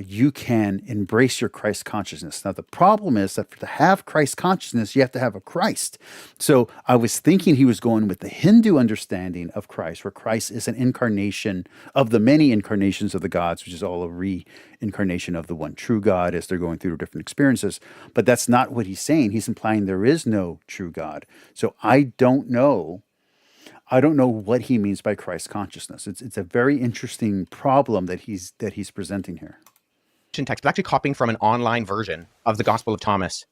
you can embrace your Christ consciousness. Now, the problem is that to have Christ consciousness, you have to have a Christ. So I was thinking he was going with the Hindu understanding of Christ, where Christ is an incarnation of the many incarnations of the gods, which is all a reincarnation of the one true God as they're going through different experiences. But that's not what he's saying. He's implying there is no true God. So I don't know what he means by Christ consciousness. It's a very interesting problem that he's presenting here. Text, but actually copying from an online version of the Gospel of Thomas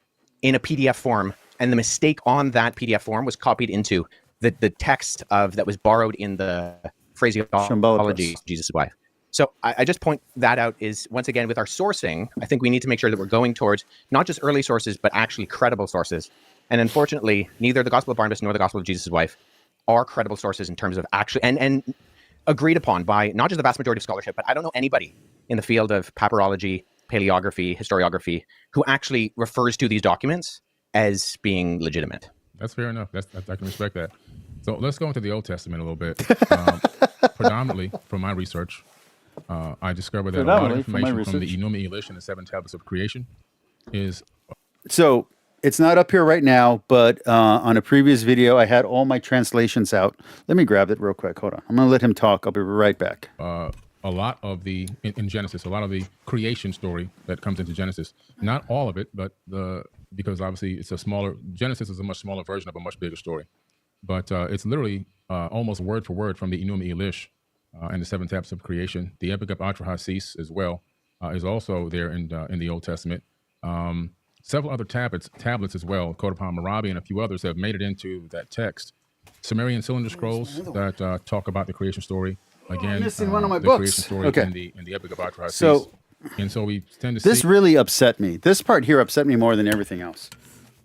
in a PDF form, and the mistake on that PDF form was copied into the text that was borrowed in the phraseology of Jesus' wife. So I just point that out is, once again, with our sourcing, I think we need to make sure that we're going towards not just early sources, but actually credible sources. And unfortunately, neither the Gospel of Barnabas nor the Gospel of Jesus' wife are credible sources in terms of actually, and agreed upon by not just the vast majority of scholarship, but I don't know anybody in the field of papyrology, paleography, historiography, who actually refers to these documents as being legitimate. That's fair enough. I can respect that. So let's go into the Old Testament a little bit. Predominantly from my research, I discovered that a lot of information from the Enuma Elish and the 7 tablets of creation is... So it's not up here right now, but on a previous video, I had all my translations out. Let me grab it real quick. Hold on. I'm going to let him talk. I'll be right back. A lot of in Genesis, a lot of the creation story that comes into Genesis, not all of it, but because obviously Genesis is a much smaller version of a much bigger story. But it's literally almost word for word from the Enuma Elish and the 7 tablets of creation. The Epic of Atrahasis as well is also there in the Old Testament. Several other tablets as well, Code upon Hammurabi and a few others have made it into that text. Sumerian cylinder scrolls that talk about the creation story. Again, missing one of my the books. Creation story Okay. in the Epic of Atrahasis. So we tend to this see... really upset me. This part here upset me more than everything else.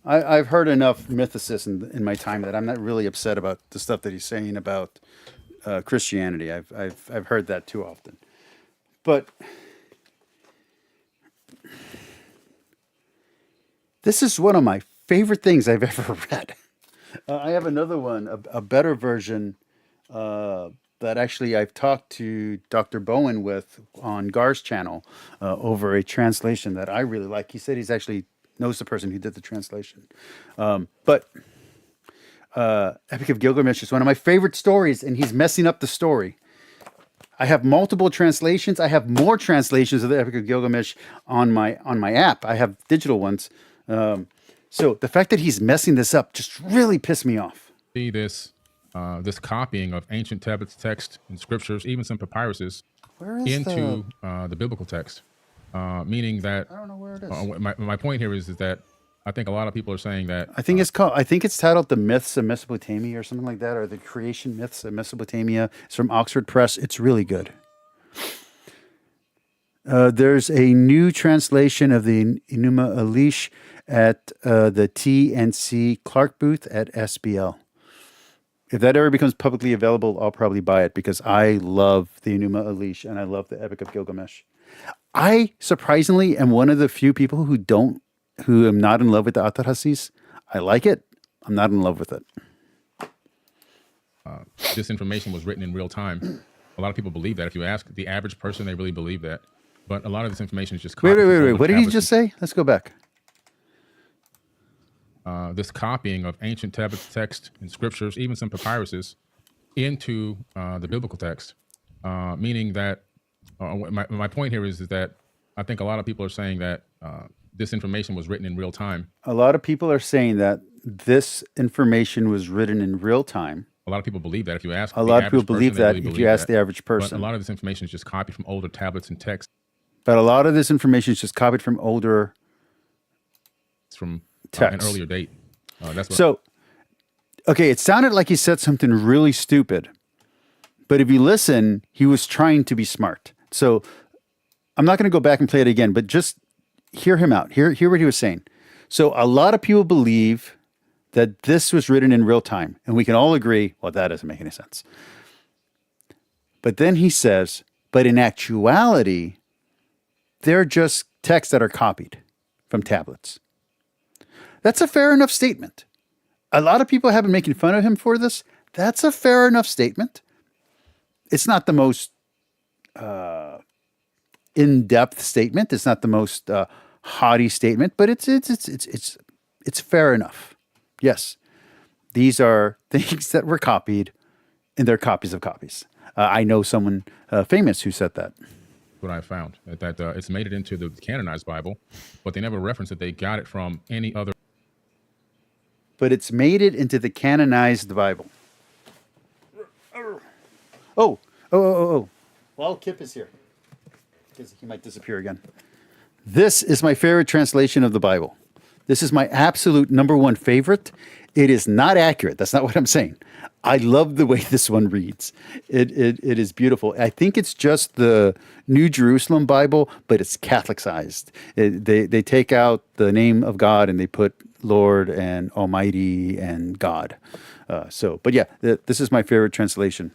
I've heard enough mythicists in my time that I'm not really upset about the stuff that he's saying about Christianity. I've heard that too often. But this is one of my favorite things I've ever read. I have another one, a better version that actually I've talked to Dr. Bowen with on Gar's channel over a translation that I really like. He said he's actually knows the person who did the translation. But Epic of Gilgamesh is one of my favorite stories, and he's messing up the story. I have multiple translations. I have more translations of the Epic of Gilgamesh on my app. I have digital ones. So the fact that he's messing this up just really pissed me off. See this copying of ancient tablets, text, and scriptures, even some papyruses, into the biblical text, meaning that I don't know where it is. my point here is that I think a lot of people are saying that. I think it's called. I think it's titled "The Myths of Mesopotamia" or something like that, or "The Creation Myths of Mesopotamia." It's from Oxford Press. It's really good. There's a new translation of the Enuma Elish at the T&C Clark booth at SBL. If that ever becomes publicly available, I'll probably buy it because I love the Enuma Elish and I love the Epic of Gilgamesh. I surprisingly am one of the few people who am not in love with the Atarhasis. I like it. I'm not in love with it. This information was written in real time. A lot of people believe that. If you ask the average person, they really believe that. But a lot of this information is just Wait. copied from older What did he tablets just say? Let's go back. this copying of ancient tablets, text, and scriptures, even some papyruses, into the biblical text, meaning that my point here is that I think a lot of people are saying that this information was written in real time. A lot of people are saying that this information was written in real time. A lot of people believe that. If you ask A lot of people believe that if you ask the average But person. a lot of this information is just copied from older tablets and texts But a lot of this information is just copied from older from an texts. earlier date. That's what So, okay, it sounded like he said something really stupid. But if you listen, he was trying to be smart. So I'm not going to go back and play it again, but just hear him out. Hear what he was saying. So a lot of people believe that this was written in real time. And we can all agree, well, that doesn't make any sense. But then he says, but in actuality, they're just texts that are copied from tablets. That's a fair enough statement. A lot of people have been making fun of him for this. That's a fair enough statement. It's not the most in-depth statement. It's not the most haughty statement, but it's fair enough. Yes, these are things that were copied, and they're copies of copies. I know someone famous who said that. what I found, that it's made it into the canonized Bible, but they never reference that they got it from any other. But it's made it into the canonized Bible. Oh. Well, Kip is here. Because he might disappear again. This is my favorite translation of the Bible. This is my absolute number one favorite. It is not accurate. That's not what I'm saying. I love the way this one reads. It is beautiful. I think it's just the New Jerusalem Bible, but it's Catholicized. They take out the name of God and they put Lord and Almighty and God. But yeah, this is my favorite translation.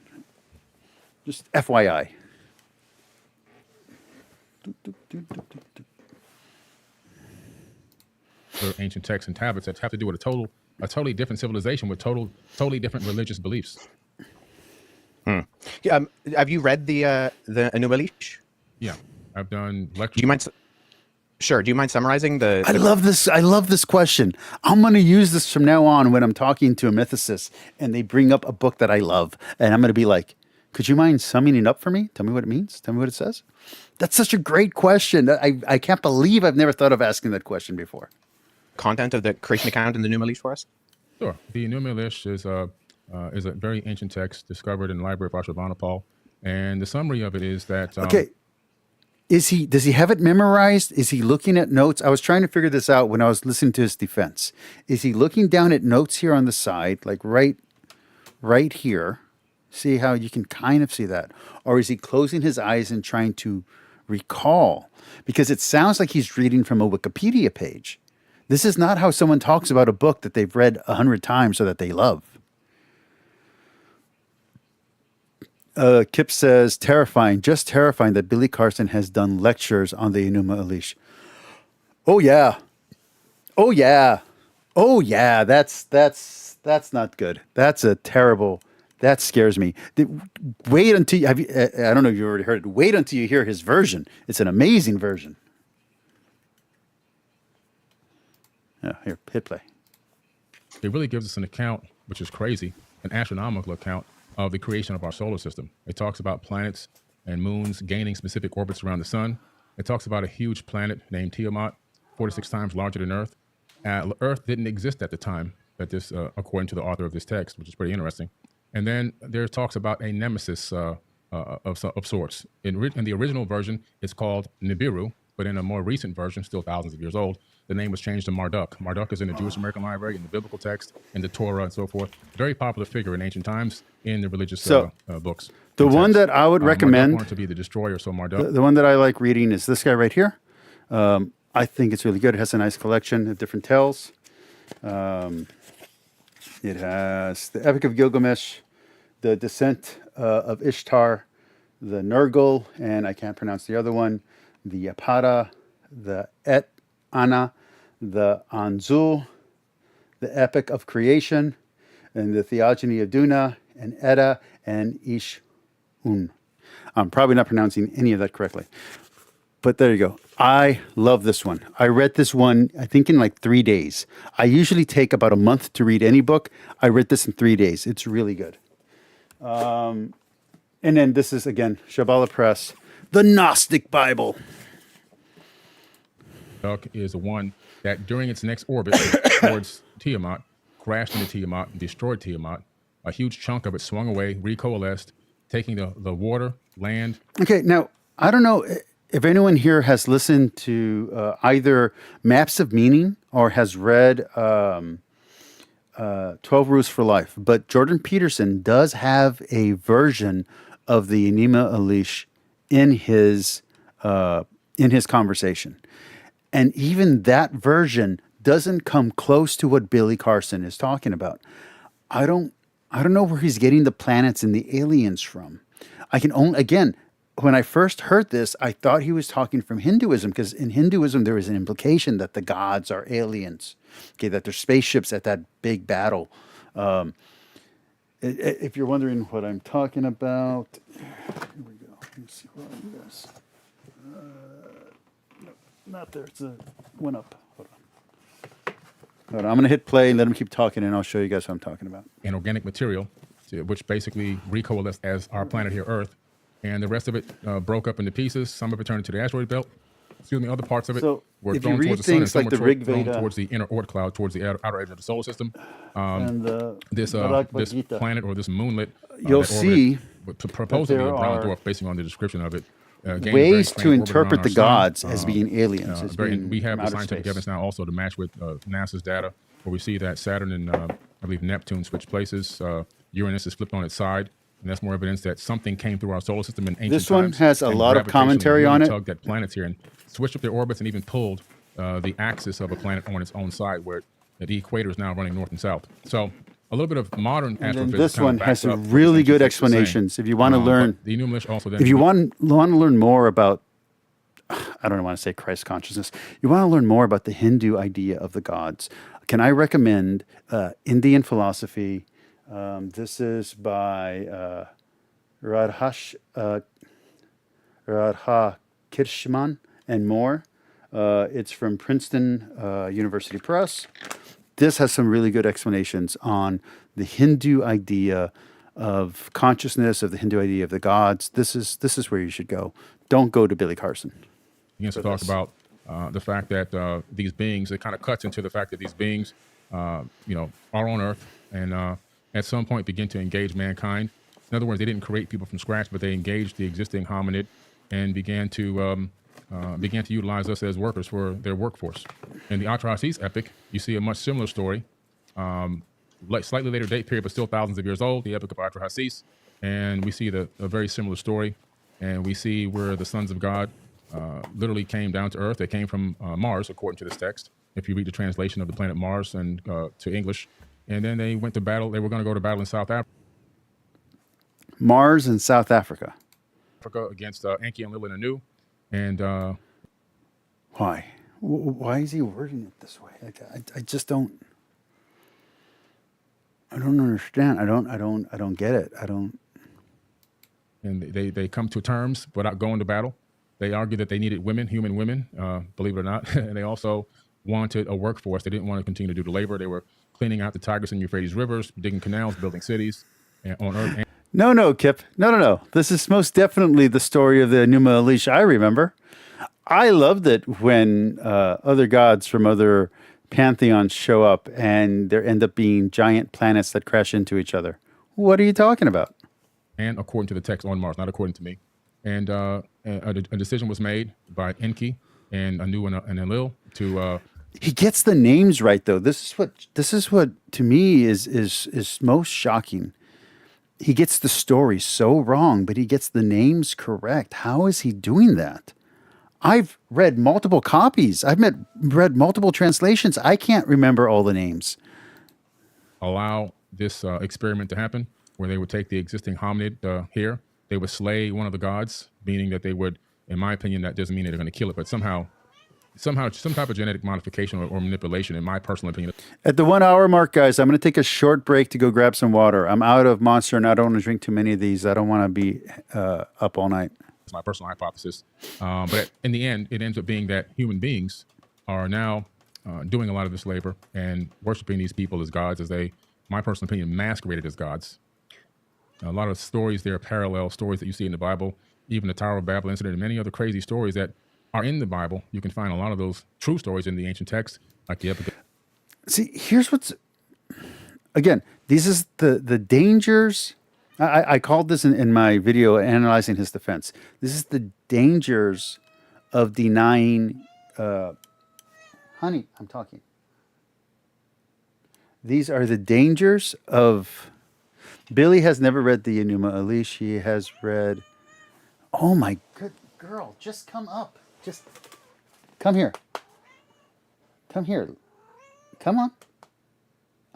Just FYI. Ancient texts and tablets that have to do with a totally different civilization with totally different religious beliefs. Yeah, have you read the Enuma Elish? Yeah, I've done lectures. Do you mind? Sure. Do you mind summarizing the? I love this. I love this question. I'm going to use this from now on when I'm talking to a mythicist and they bring up a book that I love, and I'm going to be like, "Could you mind summing it up for me? Tell me what it means. Tell me what it says." That's such a great question. I can't believe I've never thought of asking that question before. Content of the creation account in the Enuma Elish for us? Sure. The Enuma Elish is a very ancient text discovered in the Library of Ashurbanipal, and the summary of it is that Okay. Does he have it memorized? Is he looking at notes? I was trying to figure this out when I was listening to his defense. Is he looking down at notes here on the side, like right here? See how you can kind of see that? Or is he closing his eyes and trying to recall? Because it sounds like he's reading from a Wikipedia page. This is not how someone talks about a book that they've read 100 times or that they love. Kip says, terrifying, just terrifying that Billy Carson has done lectures on the Enuma Elish. Oh yeah. Oh yeah. Oh yeah. That's not good. That's a terrible, that scares me. Wait until you, I don't know if you already heard it. Wait until you hear his version. It's an amazing version. Yeah, here, hit play. it really gives us an account, which is crazy, an astronomical account of the creation of our solar system. It talks about planets and moons gaining specific orbits around the sun. It talks about a huge planet named Tiamat, 46 times larger than Earth. Earth didn't exist at the time that this, according to the author of this text, which is pretty interesting. And then there talks about a nemesis of sorts. In the original version, it's called Nibiru, but in a more recent version, still thousands of years old, the name was changed to Marduk. Marduk is in the Jewish American Library, in the biblical text, in the Torah, and so forth. Very popular figure in ancient times in the religious books. The one that I would Marduk recommend, wanted to be the destroyer, so Marduk. the one that I like reading is this guy right here. I think it's really good. It has a nice collection of different tales. It has the Epic of Gilgamesh, the Descent of Ishtar, the Nurgle, and I can't pronounce the other one, the Apara, the Et Ana, the Anzul, the Epic of Creation, and the Theogony of Duna, and Edda, and Ish-Un. I'm probably not pronouncing any of that correctly. But there you go. I love this one. I read this one, I think, in like 3 days. I usually take about a month to read any book. I read this in 3 days. It's really good. And then this is, again, Shabala Press, the Gnostic Bible. Marduk is the one that during its next orbit towards Tiamat, crashed into Tiamat and destroyed Tiamat. A huge chunk of it swung away, recoalesced, taking the water, land. Okay, now, I don't know if anyone here has listened to either Maps of Meaning or has read 12 Rules for Life, but Jordan Peterson does have a version of the Enigma Elish in his conversation. And even that version doesn't come close to what Billy Carson is talking about. I don't know where he's getting the planets and the aliens from. I can only, again, when I first heard this, I thought he was talking from Hinduism, because in Hinduism there is an implication that the gods are aliens, okay, that they're spaceships at that big battle. If you're wondering what I'm talking about, here we go. Let me see where are you guys. No, not there. It's a one up. Hold on. I'm going to hit play and let him keep talking, and I'll show you guys what I'm talking about. And organic material, which basically recoalesced as our planet here, Earth. And the rest of it broke up into pieces. Some of it turned into the asteroid belt. Excuse me, other parts of it were if you thrown read towards the sun, and things some like were the Rig thrown Veda towards the inner Oort cloud, towards the outer edge of the solar system. and This Bhagavad this Gita, planet or this moonlet, you'll that orbited, see supposedly there a brown are dwarf, basing on the description of it. gained a very ways strange to orbit around interpret our the sun. gods as being aliens. As being We have from the outer scientific space. evidence now also to match with NASA's data, where we see that Saturn and I believe Neptune switch places. Uranus is flipped on its side, and that's more evidence that something came through our solar system in ancient This one times has a and lot of gravitationally commentary really on it. tugged at planets here and switched up their orbits and even pulled the axis of a planet on its own side, where the equator is now running north and south. So a little bit of modern And then astrophysics. this kind of one backs has up some what really these good ancient texts are saying. explanations. If you want to learn, But the Enumlish also then if you want to learn more about, I don't want to say Christ consciousness. You want to learn more about the Hindu idea of the gods. Can I recommend Indian philosophy? This is by Radha Kirschman and more. It's from Princeton University Press. This has some really good explanations on the Hindu idea of consciousness, of the Hindu idea of the gods. This is where you should go. Don't go to Billy Carson. Begins to talk about the fact that these beings, it kind of cuts into the fact that these beings, are on Earth and at some point begin to engage mankind. In other words, they didn't create people from scratch, but they engaged the existing hominid and began to utilize us as workers for their workforce. In the Atrahasis epic, you see a much similar story, slightly later date period, but still thousands of years old, the epic of Atrahasis. And we see a very similar story. And we see where the sons of God literally came down to Earth. They came from Mars, according to this text, if you read the translation of the planet Mars and to English. And then they went to battle. They were going to go to battle in South Africa. Mars in South Africa. Against Enki and Lil and Anu. And Why? Why is he wording it this way? I just don't. I don't understand. I don't get it. And they come to terms without going to battle. They argue that they needed women, human women, believe it or not. And they also wanted a workforce. They didn't want to continue to do the labor. They were cleaning out the Tigris and Euphrates rivers, digging canals, building cities on Earth. No, Kip. No. This is most definitely the story of the Enuma Elish I remember. I loved it when other gods from other pantheons show up and there end up being giant planets that crash into each other. What are you talking about? And according to the text on Mars, not according to me. And a decision was made by Enki and Anu and Enlil to He gets the names right though. This is what to me is most shocking. He gets the story so wrong, but he gets the names correct. How is he doing that? I've read multiple copies. Read multiple translations. I can't remember all the names. Allow this experiment to happen, where they would take the existing hominid here, they would slay one of the gods, meaning that they would, in my opinion, that doesn't mean that they're going to kill it, but somehow some type of genetic modification or manipulation, in my personal opinion. At the 1 hour mark, guys, I'm going to take a short break to go grab some water. I'm out of Monster, and I don't want to drink too many of these. I don't want to be up all night. It's my personal hypothesis. But in the end, it ends up being that human beings are now doing a lot of this labor and worshiping these people as gods, as they, my personal opinion, masqueraded as gods. A lot of stories there, parallel stories that you see in the Bible, even the Tower of Babel incident and many other crazy stories that are in the Bible. You can find a lot of those true stories in the ancient texts, like the epic. See, here's what's, again, this is the dangers. I called this in my video analyzing his defense. This is the dangers of denying, honey, I'm talking. These are the dangers of, Billy has never read the Enuma Elish. He has read, oh my good girl, just come up. Just come here. Come here. Come on.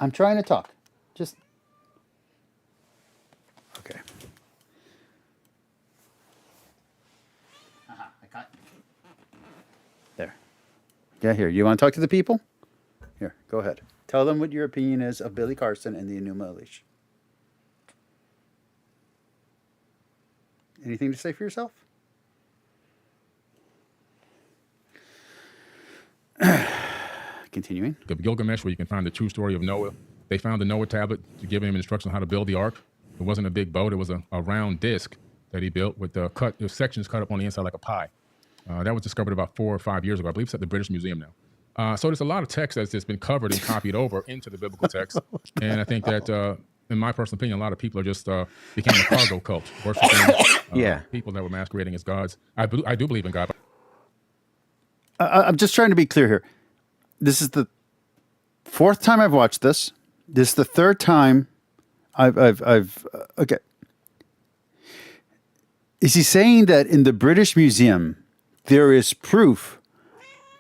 I'm trying to talk. Just. Okay. I got there. Yeah, here. You want to talk to the people? Here, go ahead. Tell them what your opinion is of Billy Carson and the Enuma Elish. Anything to say for yourself? Continuing. Of Gilgamesh, where you can find the true story of Noah. They found the Noah tablet to give him instructions on how to build the ark. It wasn't a big boat. It was a round disc that he built with the sections cut up on the inside like a pie. That was discovered about 4 or 5 years ago. I believe it's at the British Museum now. So there's a lot of text that's just been covered and copied over into the biblical text. And I think that, in my personal opinion, a lot of people are just became a cargo cult, worshiping people that were masquerading as gods. I do believe in God. I'm just trying to be clear here. This is the 4th time I've watched this. This is the 3rd time I've okay. Is he saying that in the British Museum there is proof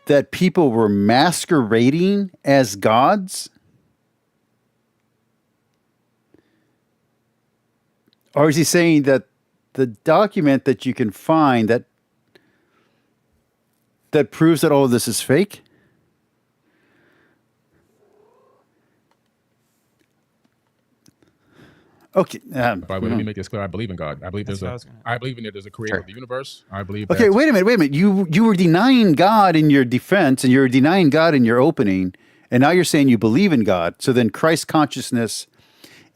that people were masquerading as gods? Or is he saying that the document that you can find that proves that all of this is fake? Okay. By the way, let me make this clear. I believe in God. I believe there's a creator of the universe. I believe. Okay, wait a minute. You were denying God in your defense, and you're denying God in your opening, and now you're saying you believe in God. So then Christ consciousness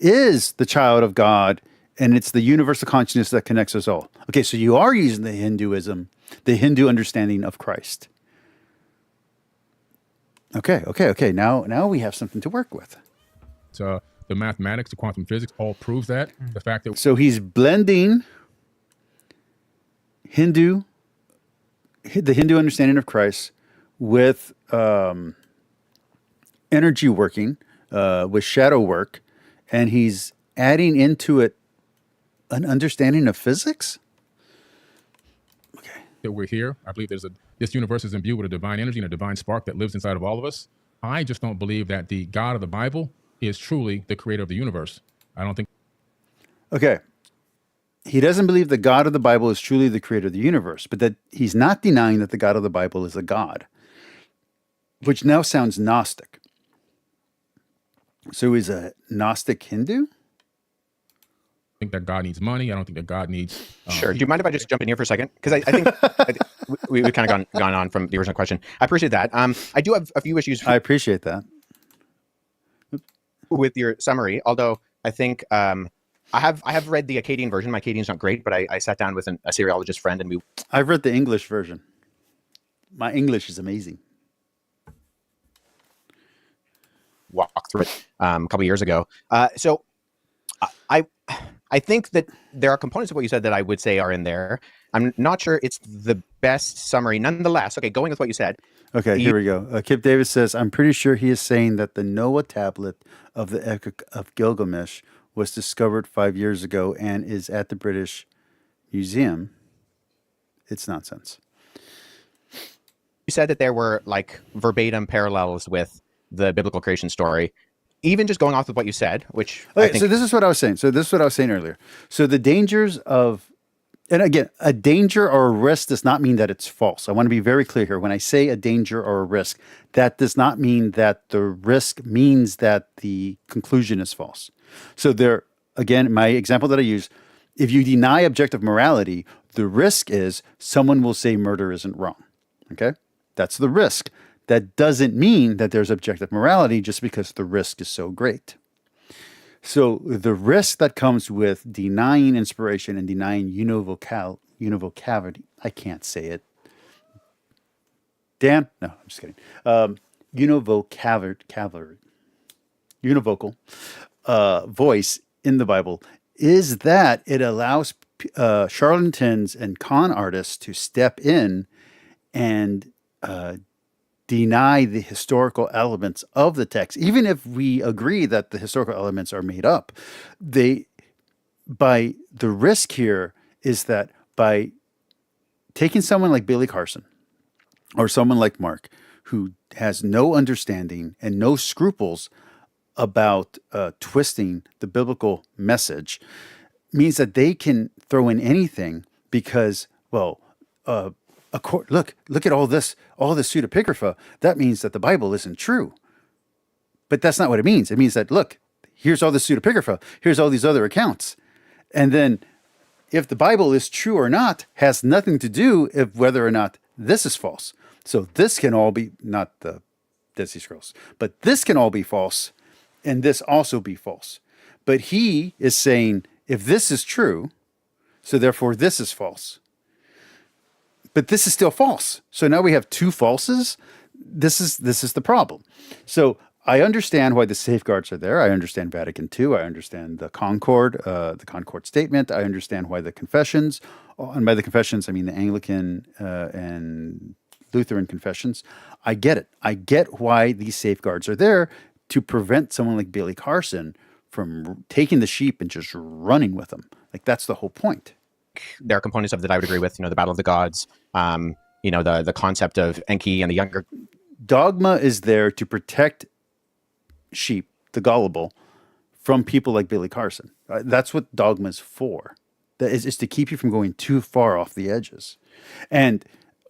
is the child of God, and it's the universal consciousness that connects us all. Okay, so you are using the Hindu understanding of Christ. Okay. Now we have something to work with. So the mathematics, the quantum physics, all proves that. The fact that so he's blending the Hindu understanding of Christ with energy working, with shadow work, and he's adding into it an understanding of physics. Okay, that we're here. I believe this universe is imbued with a divine energy and a divine spark that lives inside of all of us. I just don't believe that the God of the Bible is truly the creator of the universe. I don't think. Okay. He doesn't believe the God of the Bible is truly the creator of the universe, but that he's not denying that the God of the Bible is a God, which now sounds Gnostic. So he's a Gnostic Hindu? I think that God needs money. I don't think that God needs. Sure. Do you mind if I just jump in here for a second? Because I think we've kind of gone on from the original question. I appreciate that. I do have a few issues. I appreciate that. With your summary, although I think I have read the Akkadian version. My Akkadian's not great, but I sat down with a Syriologist friend and I've read the English version. My English is amazing. Walked through it a couple years ago. So I think that there are components of what you said that I would say are in there. I'm not sure it's the best summary. Nonetheless, okay, going with what you said. Okay, here we go. Kip Davis says, I'm pretty sure he is saying that the Noah tablet of the Epic of Gilgamesh was discovered 5 years ago and is at the British Museum. It's nonsense. You said that there were like verbatim parallels with the biblical creation story. Even just going off with what you said, which I Okay, think so this is what I was saying. So this is what I was saying earlier. So the dangers of, and again, a danger or a risk does not mean that it's false. I want to be very clear here. When I say a danger or a risk, that does not mean that the risk means that the conclusion is false. So there, again, my example that I use, if you deny objective morality, the risk is someone will say murder isn't wrong. Okay? That's the risk. That doesn't mean that there's objective morality just because the risk is so great. So the risk that comes with denying inspiration and denying univocality, I can't say it. Dan? No, I'm just kidding. Univocal voice in the Bible is that it allows charlatans and con artists to step in and deny the historical elements of the text, even if we agree that the historical elements are made up. The risk here is that by taking someone like Billy Carson or someone like Mark, who has no understanding and no scruples about twisting the biblical message, means that they can throw in anything because, well, look at all this pseudepigrapha. That means that the Bible isn't true. But that's not what it means. It means that, look, here's all this pseudepigrapha. Here's all these other accounts. And then if the Bible is true or not has nothing to do with whether or not this is false. So this can all be, not the Dead Sea Scrolls, but this can all be false and this also be false. But he is saying, if this is true, so therefore this is false. But this is still false. So now we have two falses. This is the problem. So I understand why the safeguards are there. I understand Vatican II. I understand the Concord Statement. I understand why the confessions, and by the confessions I mean the Anglican and Lutheran confessions. I get it. I get why these safeguards are there to prevent someone like Billy Carson from taking the sheep and just running with them. Like, that's the whole point. there are components of it that I would agree with. The Battle of the Gods. The concept of Enki and the younger. Dogma is there to protect sheep, the gullible, from people like Billy Carson. That's what dogma is for. That is to keep you from going too far off the edges. And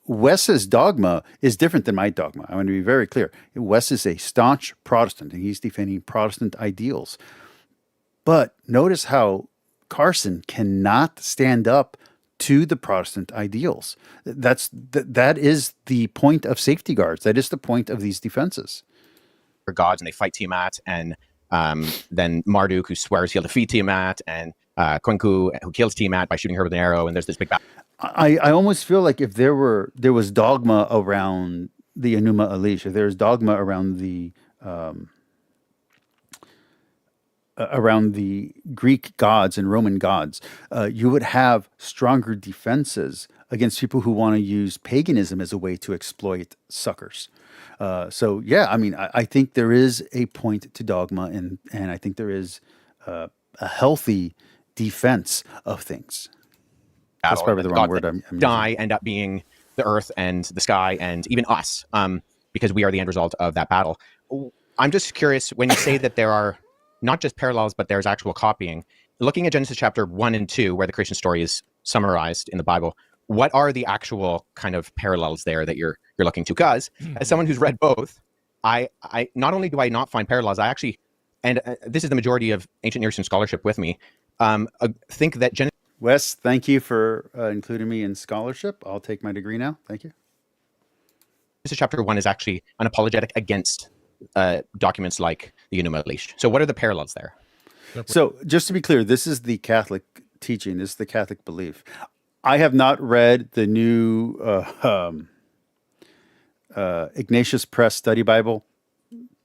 Wes's dogma is different than my dogma. I want to be very clear. Wes is a staunch Protestant, and he's defending Protestant ideals. But notice how Carson cannot stand up to the Protestant ideals. That is the point of safety guards. That is the point of these defenses. Gods, and they fight Tiamat, and then Marduk, who swears he'll defeat Tiamat, and Kwenku, who kills Tiamat by shooting her with an arrow, and there's this big battle. I almost feel like if there was dogma around the Enuma Elish, if there was dogma around the Greek gods and Roman gods, you would have stronger defenses against people who want to use paganism as a way to exploit suckers. I think there is a point to dogma, and I think there is a healthy defense of things. That's probably the wrong word I'm using. End up being the earth and the sky and even us, because we are the end result of that battle. I'm just curious, when you say that there are not just parallels, but there's actual copying, looking at Genesis chapter 1 and 2, where the creation story is summarized in the Bible, what are the actual kind of parallels there that you're looking to? Because as someone who's read both, I not only do I not find parallels, I actually, and this is the majority of ancient Near Eastern scholarship with me, think that Genesis. Wes, thank you for including me in scholarship. I'll take my degree now. Thank you. Genesis chapter 1 is actually an apologetic against documents like the Enuma Elish. So what are the parallels there? So just to be clear, this is the Catholic teaching. This is the Catholic belief. I have not read the new Ignatius Press Study Bible,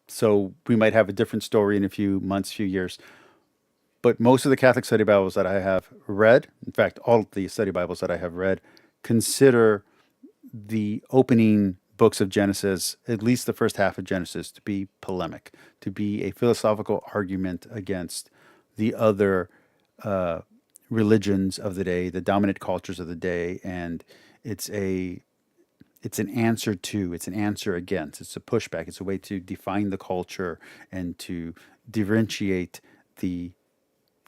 so we might have a different story in a few months, few years. But most of the Catholic study Bibles that I have read, in fact, all of the study Bibles that I have read, consider the opening books of Genesis, at least the first half of Genesis, to be polemic, to be a philosophical argument against the other religions of the day, the dominant cultures of the day, and it's an answer to, it's an answer against, it's a pushback, it's a way to define the culture and to differentiate the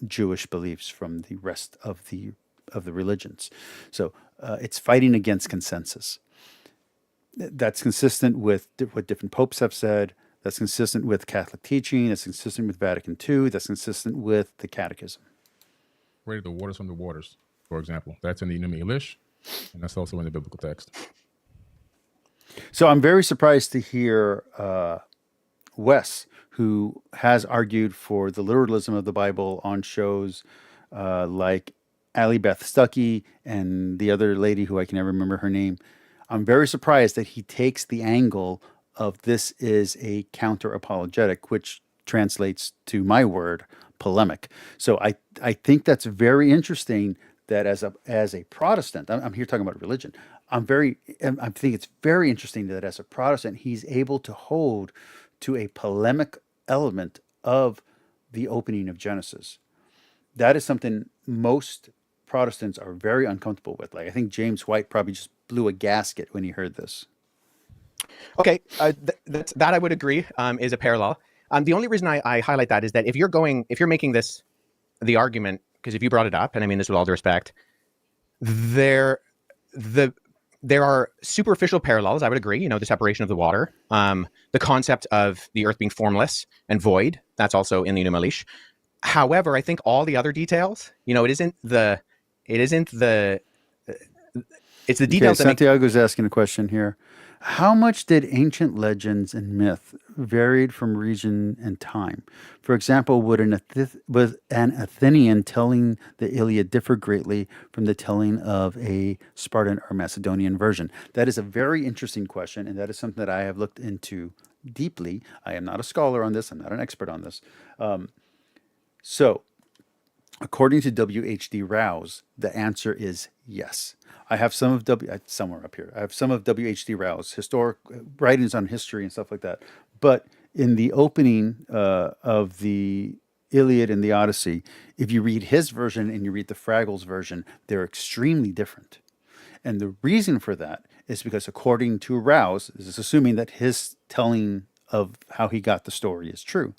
Jewish beliefs from the rest of the religions. So it's fighting against consensus. That's consistent with what different popes have said. That's consistent with Catholic teaching. That's consistent with Vatican II. That's consistent with the Catechism. Separated the waters from the waters, for example. That's in the Enuma Elish, and that's also in the biblical text. So I'm very surprised to hear Wes, who has argued for the literalism of the Bible on shows like Allie Beth Stuckey and the other lady who I can never remember her name. I'm very surprised that he takes the angle of this is a counter apologetic, which translates to my word, polemic. So I think that's very interesting that as a Protestant, I'm here talking about religion. I think it's very interesting that as a Protestant, he's able to hold to a polemic element of the opening of Genesis. That is something most Protestants are very uncomfortable with. Like, I think James White probably just blew a gasket when he heard this. Okay, that I would agree is a parallel. The only reason I highlight that is that if you're making this the argument, because if you brought it up, and I mean this with all due respect, there are superficial parallels. I would agree. The separation of the water, the concept of the earth being formless and void. That's also in the Enuma Elish. However, I think all the other details, it's the details. Okay, Santiago's asking a question here. How much did ancient legends and myth varied from region and time? For example, would an Athenian telling the Iliad differ greatly from the telling of a Spartan or Macedonian version? That is a very interesting question, and that is something that I have looked into deeply. I am not a scholar on this. I'm not an expert on this. So, according to W.H.D. Rouse, the answer is yes. I have some of somewhere up here. I have some of W.H.D. Rouse historic writings on history and stuff like that. But in the opening of the Iliad and the Odyssey, if you read his version and you read the Fraggles version, they're extremely different. And the reason for that is because, according to Rouse, this is assuming that his telling of how he got the story is true.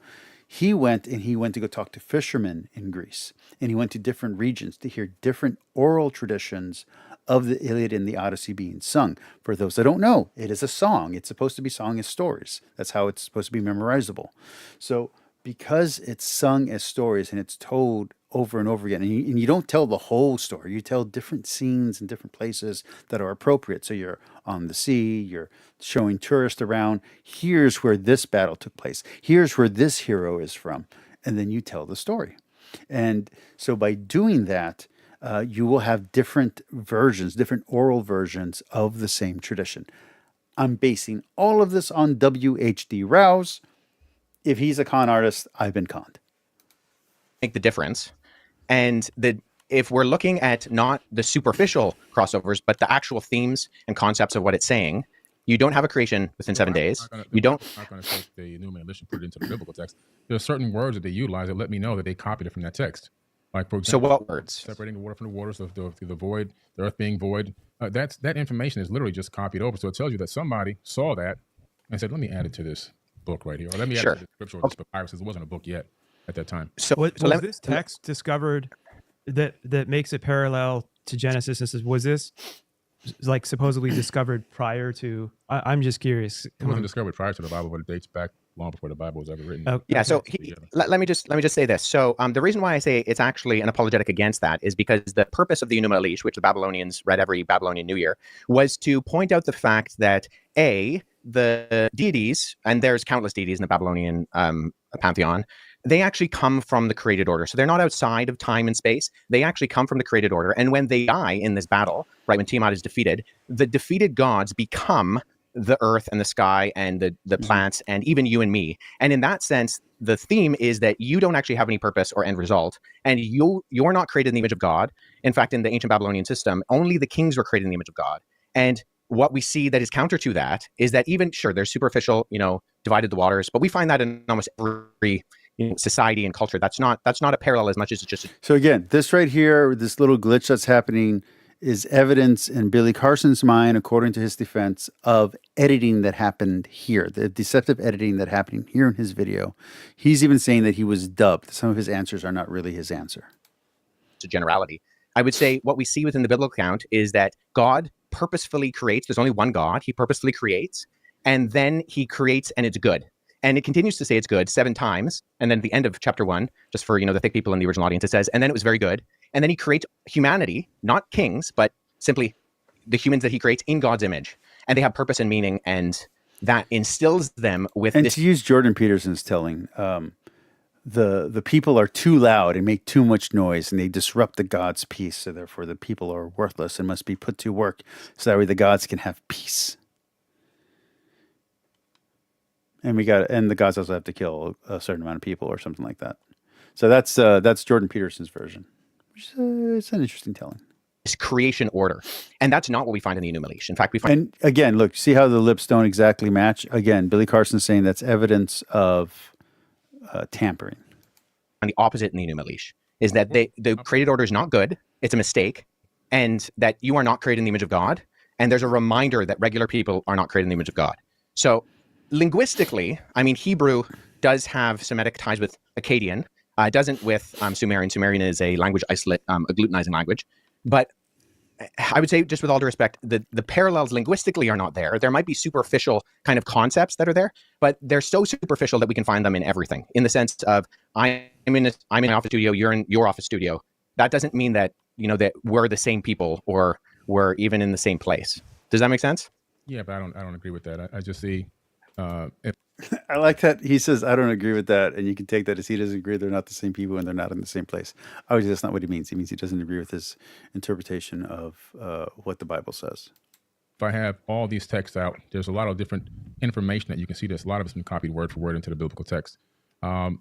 He went to go talk to fishermen in Greece, and he went to different regions to hear different oral traditions of the Iliad and the Odyssey being sung. For those that don't know, it is a song. It's supposed to be sung as stories. That's how it's supposed to be memorizable. So because it's sung as stories and it's told over and over again, and you don't tell the whole story, you tell different scenes and different places that are appropriate. So you're on the sea, you're showing tourists around, here's where this battle took place, here's where this hero is from, and then you tell the story. And so by doing that, you will have different versions, different oral versions of the same tradition. I'm basing all of this on W.H.D. Rouse. If he's a con artist, I've been conned. Make the difference. And if we're looking at not the superficial crossovers, but the actual themes and concepts of what it's saying, you don't have a creation within 7 days. I'm not going to take the Enuma Elish and put it into the biblical text. There are certain words that they utilize that let me know that they copied it from that text. Like, for example, so what words? Separating the water from the waters, the void, the earth being void. That information is literally just copied over. So it tells you that somebody saw that and said, let me add it to this book right here. Or let me add it to the scripture or this papyrus, because it wasn't a book yet at that time. So was this text discovered that makes it parallel to Genesis? Was this like supposedly discovered prior to? I'm just curious. It wasn't discovered prior to the Bible, but it dates back long before the Bible was ever written. Oh, yeah. So let me just say this. So the reason why I say it's actually an apologetic against that is because the purpose of the Enuma Elish, which the Babylonians read every Babylonian New Year, was to point out the fact that the deities, and there's countless deities in the Babylonian pantheon, they actually come from the created order. So they're not outside of time and space. They actually come from the created order. And when they die in this battle, right, when Tiamat is defeated, the defeated gods become the earth and the sky and the plants and even you and me. And in that sense, the theme is that you don't actually have any purpose or end result, and you're not created in the image of God. In fact, in the ancient Babylonian system, only the kings were created in the image of God. And what we see that is counter to that is that even, sure, there's superficial, divided the waters, but we find that in almost every society and culture. That's not a parallel as much as it's just. So again, this right here, this little glitch that's happening is evidence in Billy Carson's mind, according to his defense, of editing that happened here, the deceptive editing that happened here in his video. He's even saying that he was dubbed. Some of his answers are not really his answer. It's a generality. I would say what we see within the biblical account is that God purposefully creates. There's only one God. He purposefully creates, and then he creates and it's good. And it continues to say it's good 7 times. And then at the end of chapter 1, just for, the thick people in the original audience, it says, and then it was very good. And then he creates humanity, not kings, but simply the humans that he creates in God's image. And they have purpose and meaning, and that instills them with and this. To use Jordan Peterson's telling, the people are too loud and make too much noise, and they disrupt the God's peace. So therefore the people are worthless and must be put to work, so that way the gods can have peace. And the gods also have to kill a certain amount of people or something like that. So that's Jordan Peterson's version. It's an interesting telling. This creation order. And that's not what we find in the Enumilation. In fact, we find... And again, look, see how the lips don't exactly match? Again, Billy Carson's saying that's evidence of tampering. And the opposite in the Enumilation is that the created order is not good. It's a mistake. And that you are not created in the image of God. And there's a reminder that regular people are not created in the image of God. So linguistically, Hebrew does have Semitic ties with Akkadian. It doesn't with Sumerian. Sumerian is a language isolate, a glutenizing language. But I would say, just with all due respect, the parallels linguistically are not there. There might be superficial kind of concepts that are there, but they're so superficial that we can find them in everything. In the sense of, I'm in an office studio, you're in your office studio. That doesn't mean that that we're the same people or we're even in the same place. Does that make sense? Yeah, but I don't agree with that. I just see if I like that he says, I don't agree with that. And you can take that as he doesn't agree. They're not the same people and they're not in the same place. Obviously, that's not what he means. He means he doesn't agree with his interpretation of what the Bible says. If I have all these texts out, there's a lot of different information that you can see. There's a lot of it's been copied word for word into the biblical text. But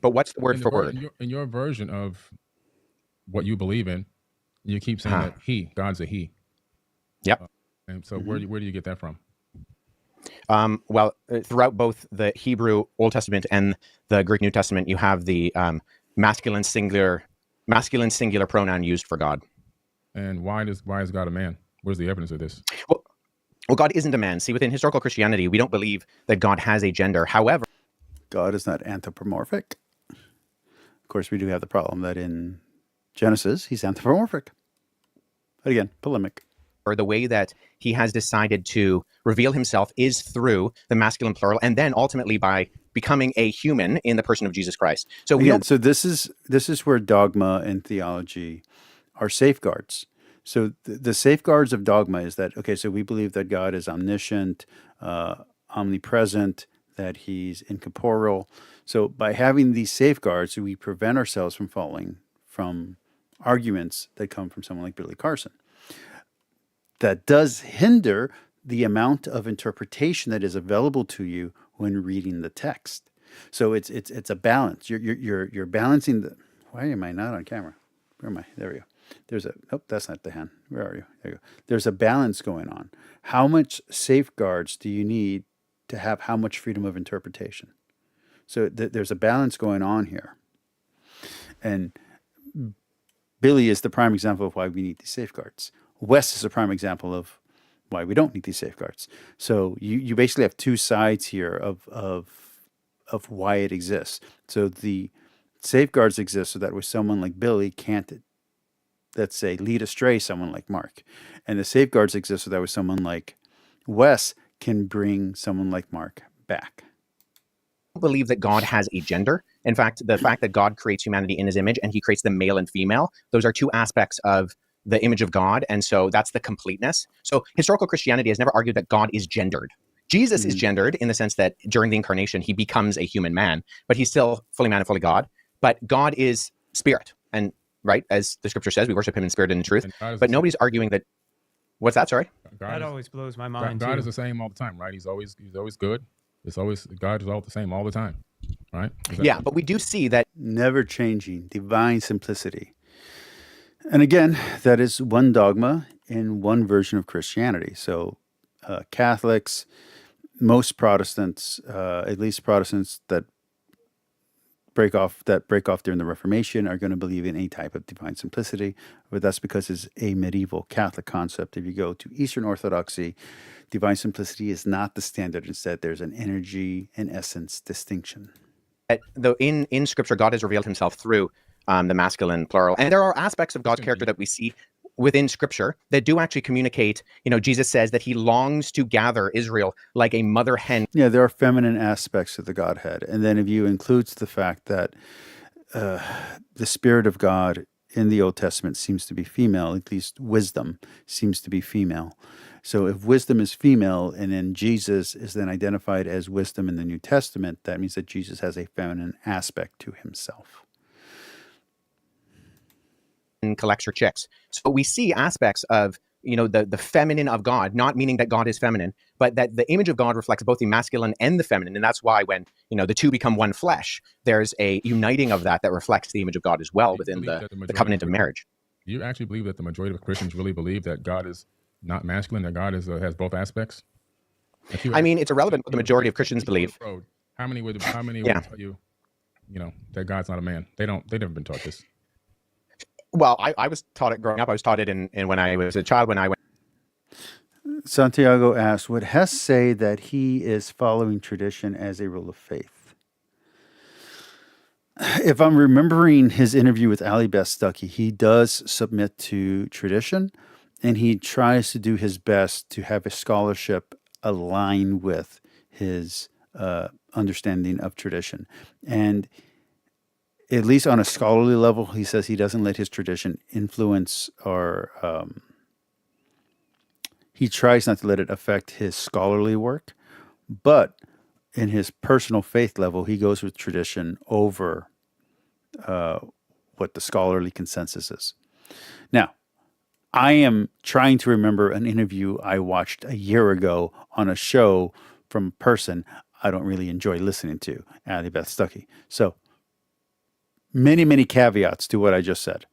what's the word for word? In your version of what you believe in, you keep saying that God's a he. Yep. And so where do you get that from? Throughout both the Hebrew Old Testament and the Greek New Testament, you have the masculine singular pronoun used for God. And why is God a man? Where's the evidence of this? Well, God isn't a man. See, within historical Christianity, we don't believe that God has a gender. However, God is not anthropomorphic. Of course, we do have the problem that in Genesis, he's anthropomorphic. But again, polemic. Or the way that he has decided to reveal himself is through the masculine plural, and then ultimately by becoming a human in the person of Jesus Christ. So so this is where dogma and theology are safeguards. So the safeguards of dogma is that, okay, so we believe that God is omniscient, omnipresent, that he's incorporeal. So by having these safeguards, we prevent ourselves from falling from arguments that come from someone like Billy Carson. That does hinder the amount of interpretation that is available to you when reading the text. So it's a balance. You're balancing the. Why am I not on camera? Where am I? There we go. That's not the hand. Where are you? There you go. There's a balance going on. How much safeguards do you need to have how much freedom of interpretation? So there's a balance going on here. And Billy is the prime example of why we need these safeguards. Wes is a prime example of why we don't need these safeguards. So you basically have two sides here of why it exists. So the safeguards exist so that way someone like Billy can't, let's say, lead astray someone like Mark. And the safeguards exist so that way someone like Wes can bring someone like Mark back. I believe that God has a gender. In fact, the fact that God creates humanity in his image and he creates them male and female, those are two aspects of the image of God. And so that's the completeness. So historical Christianity has never argued that God is gendered. Jesus is gendered in the sense that during the incarnation, he becomes a human man, but he's still fully man and fully God. But God is spirit. And right, as the scripture says, we worship him in spirit and in truth. But nobody's arguing that. What's that? Sorry? That always blows my mind. God is the same all the time, right? He's always good. God is all the same all the time, right? Yeah, but we do see that. Never changing, divine simplicity. And again, that is one dogma in one version of Christianity. So Catholics, most Protestants, at least Protestants that break off during the Reformation, are going to believe in any type of divine simplicity, but that's because it's a medieval Catholic concept. If you go to Eastern Orthodoxy, divine simplicity is not the standard. Instead, there's an energy and essence distinction. Though in Scripture, God has revealed Himself through the masculine plural, and there are aspects of God's character that we see within Scripture that do actually communicate. Jesus says that He longs to gather Israel like a mother hen. Yeah, there are feminine aspects of the Godhead. And then if you include the fact that the Spirit of God in the Old Testament seems to be female, at least wisdom seems to be female. So if wisdom is female and then Jesus is then identified as wisdom in the New Testament, that means that Jesus has a feminine aspect to Himself. And collects her chicks. So we see aspects of the feminine of God, not meaning that God is feminine, but that the image of God reflects both the masculine and the feminine. And that's why when the two become one flesh, there's a uniting of that reflects the image of God as well within the covenant of marriage. Do you actually believe that the majority of Christians really believe that God is not masculine, that God has both aspects? I mean, it's irrelevant what the majority of Christians believe. How many would tell you, that God's not a man? They've never been taught this. Well, I was taught it growing up. I was taught it in when I was a child, when I went. Santiago asks, would Hess say that he is following tradition as a rule of faith? If I'm remembering his interview with Ali Beth Stuckey, he does submit to tradition, and he tries to do his best to have his scholarship align with his understanding of tradition. And at least on a scholarly level, he says he doesn't let his tradition influence or he tries not to let it affect his scholarly work. But in his personal faith level, he goes with tradition over what the scholarly consensus is. Now, I am trying to remember an interview I watched a year ago on a show from a person I don't really enjoy listening to, Ali Beth Stuckey. So, many, many caveats to what I just said.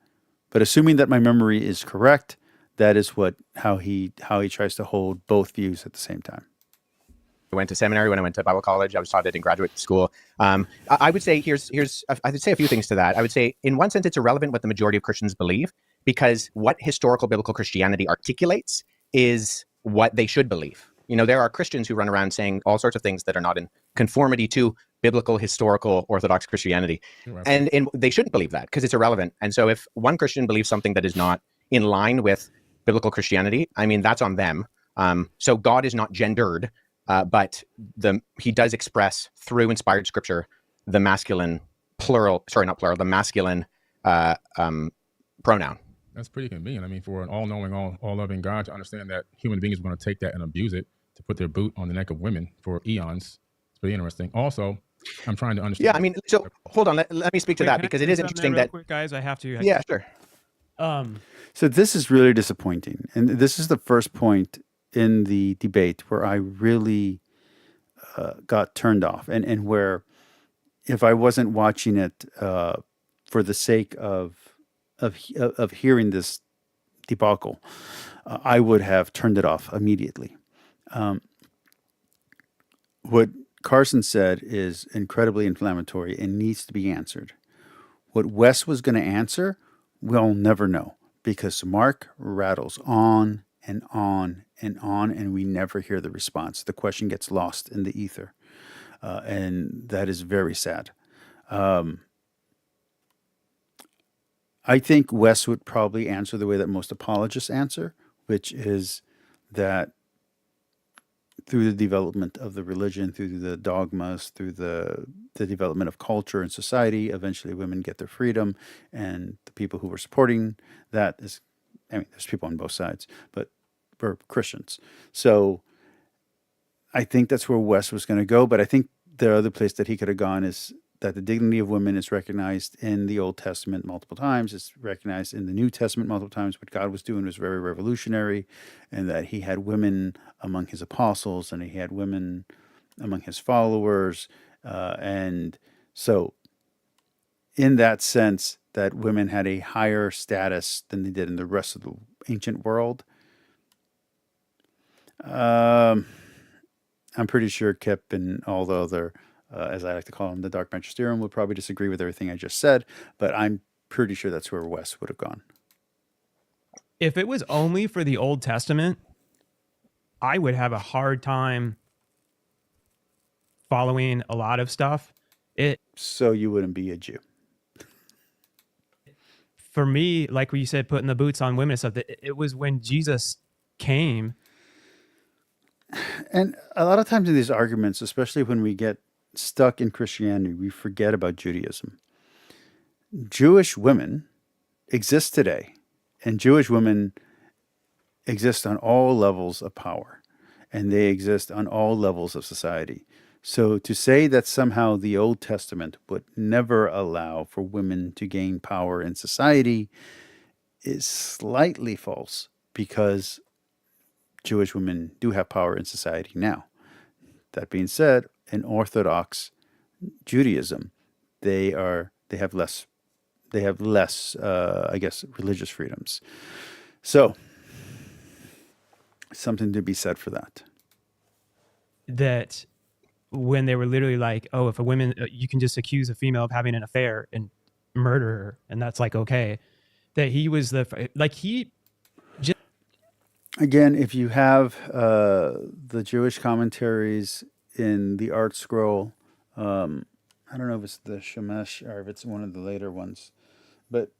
But assuming that my memory is correct, that is how he tries to hold both views at the same time. I went to seminary, when I went to Bible college, I was taught it in graduate school. I would say I would say a few things to that. I would say, in one sense, it's irrelevant what the majority of Christians believe, because what historical biblical Christianity articulates is what they should believe. There are Christians who run around saying all sorts of things that are not in conformity to biblical, historical, Orthodox Christianity. Right. And they shouldn't believe that, because it's irrelevant. And so if one Christian believes something that is not in line with biblical Christianity, I mean, that's on them. So God is not gendered, but He does express through inspired Scripture the masculine the masculine pronoun. That's pretty convenient. I mean, for an all-knowing, all-loving God to understand that human beings are going to take that and abuse it to put their boot on the neck of women for eons. It's pretty interesting. Also, I'm trying to understand. Yeah, I mean, so hold on. Let me speak to that, because it is interesting that. Quick, guys, I have to. Yeah, sure. So this is really disappointing. And this is the first point in the debate where I really got turned off, and where if I wasn't watching it for the sake of hearing this debacle, I would have turned it off immediately. What Carson said is incredibly inflammatory and needs to be answered. What Wes was going to answer, we'll never know, because Mark rattles on and on and on, and we never hear the response. The question gets lost in the ether, and that is very sad. I think Wes would probably answer the way that most apologists answer, which is that through the development of the religion, through the dogmas, through the development of culture and society, eventually women get their freedom, and the people who were supporting that is, I mean, there's people on both sides, but we're Christians. So I think that's where Wes was going to go, but I think the other place that he could have gone is that the dignity of women is recognized in the Old Testament multiple times. It's recognized in the New Testament multiple times. What God was doing was very revolutionary, and that He had women among His apostles, and He had women among His followers. And so in that sense, that women had a higher status than they did in the rest of the ancient world. I'm pretty sure Kip and all the other, as I like to call them, the dark magisterium would probably disagree with everything I just said, but I'm pretty sure that's where Wes would have gone. If it was only for the Old Testament, I would have a hard time following a lot of stuff. So you wouldn't be a Jew. For me, like what you said, putting the boots on women and stuff, it was when Jesus came. And a lot of times in these arguments, especially when we get stuck in Christianity, we forget about Judaism. Jewish women exist today, and Jewish women exist on all levels of power, and they exist on all levels of society. So to say that somehow the Old Testament would never allow for women to gain power in society is slightly false, because Jewish women do have power in society now. That being said, in Orthodox Judaism, they have less, I guess, religious freedoms. So something to be said for that. That when they were literally like, oh, if a woman, you can just accuse a female of having an affair and murder her, and that's like okay. That he was Again, if you have the Jewish commentaries in the Art Scroll, I don't know if it's the Shemesh or if it's one of the later ones, but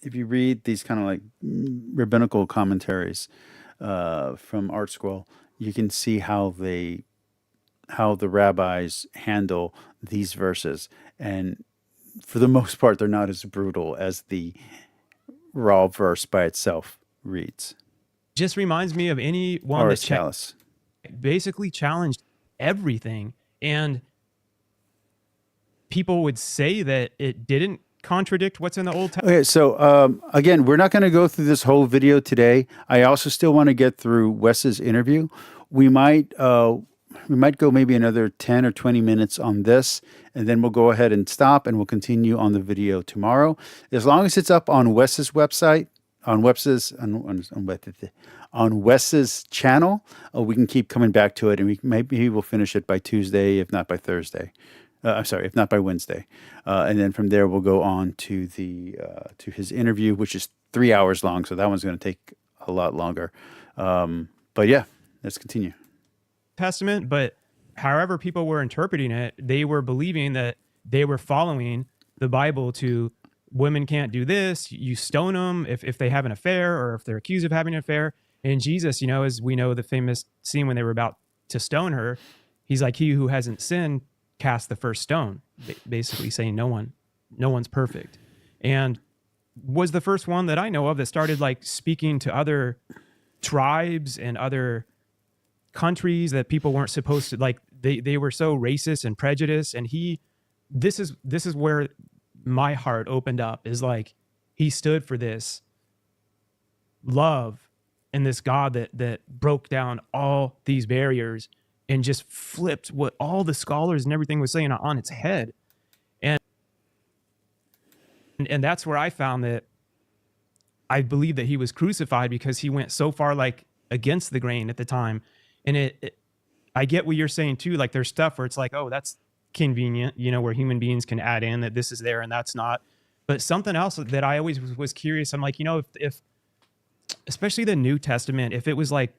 if you read these kind of like rabbinical commentaries from Art Scroll, you can see how the rabbis handle these verses, and for the most part, they're not as brutal as the raw verse by itself reads. just reminds me of anyone Or that basically challenged everything, and people would say that it didn't contradict what's in the Old Testament. Okay, so again, we're not going to go through this whole video today. I also still want to get through Wes's interview. We might go maybe another 10 or 20 minutes on this, and then we'll go ahead and stop, and we'll continue on the video tomorrow. As long as it's up on Wes's website, on Wes's channel, we can keep coming back to it, and maybe we'll finish it by Tuesday, if not by Thursday. If not by Wednesday, and then from there we'll go on to to his interview, which is 3 hours long. So that one's going to take a lot longer. But yeah, let's continue. Testament, but however people were interpreting it, they were believing that they were following the Bible to women can't do this. You stone them if they have an affair or if they're accused of having an affair. And Jesus, as we know, the famous scene when they were about to stone her, he's like, he who hasn't sinned cast the first stone, basically saying no one's perfect. And was the first one that I know of that started like speaking to other tribes and other countries that people weren't supposed to, like they were so racist and prejudiced. And this is where my heart opened up, is like he stood for this love and this God that broke down all these barriers and just flipped what all the scholars and everything was saying on its head. And that's where I found that I believe that he was crucified, because he went so far like against the grain at the time. And I get what you're saying too. Like there's stuff where it's like, oh, that's convenient, where human beings can add in that this is there and that's not. But something else that I always was curious, I'm like, if especially the New Testament, if it was like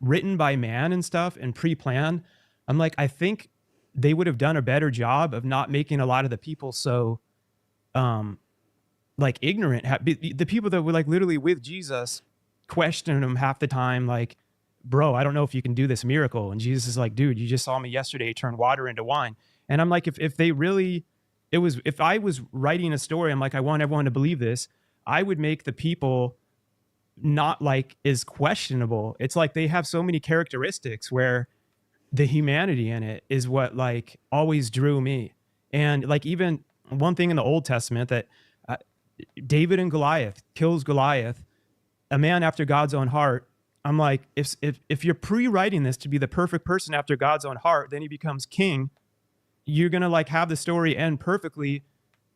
written by man and stuff and pre-planned, I'm like, I think they would have done a better job of not making a lot of the people so like ignorant. The people that were like literally with Jesus questioning him half the time, like, bro, I don't know if you can do this miracle. And Jesus is like, dude, you just saw me yesterday turn water into wine. And I'm like, if I was writing a story, I'm like, I want everyone to believe this, I would make the people not like is questionable. It's like they have so many characteristics where the humanity in it is what like always drew me. And like even one thing in the Old Testament that David and Goliath kills Goliath, a man after God's own heart. I'm like, if you're pre-writing this to be the perfect person after God's own heart, then he becomes king. You're going to like have the story end perfectly.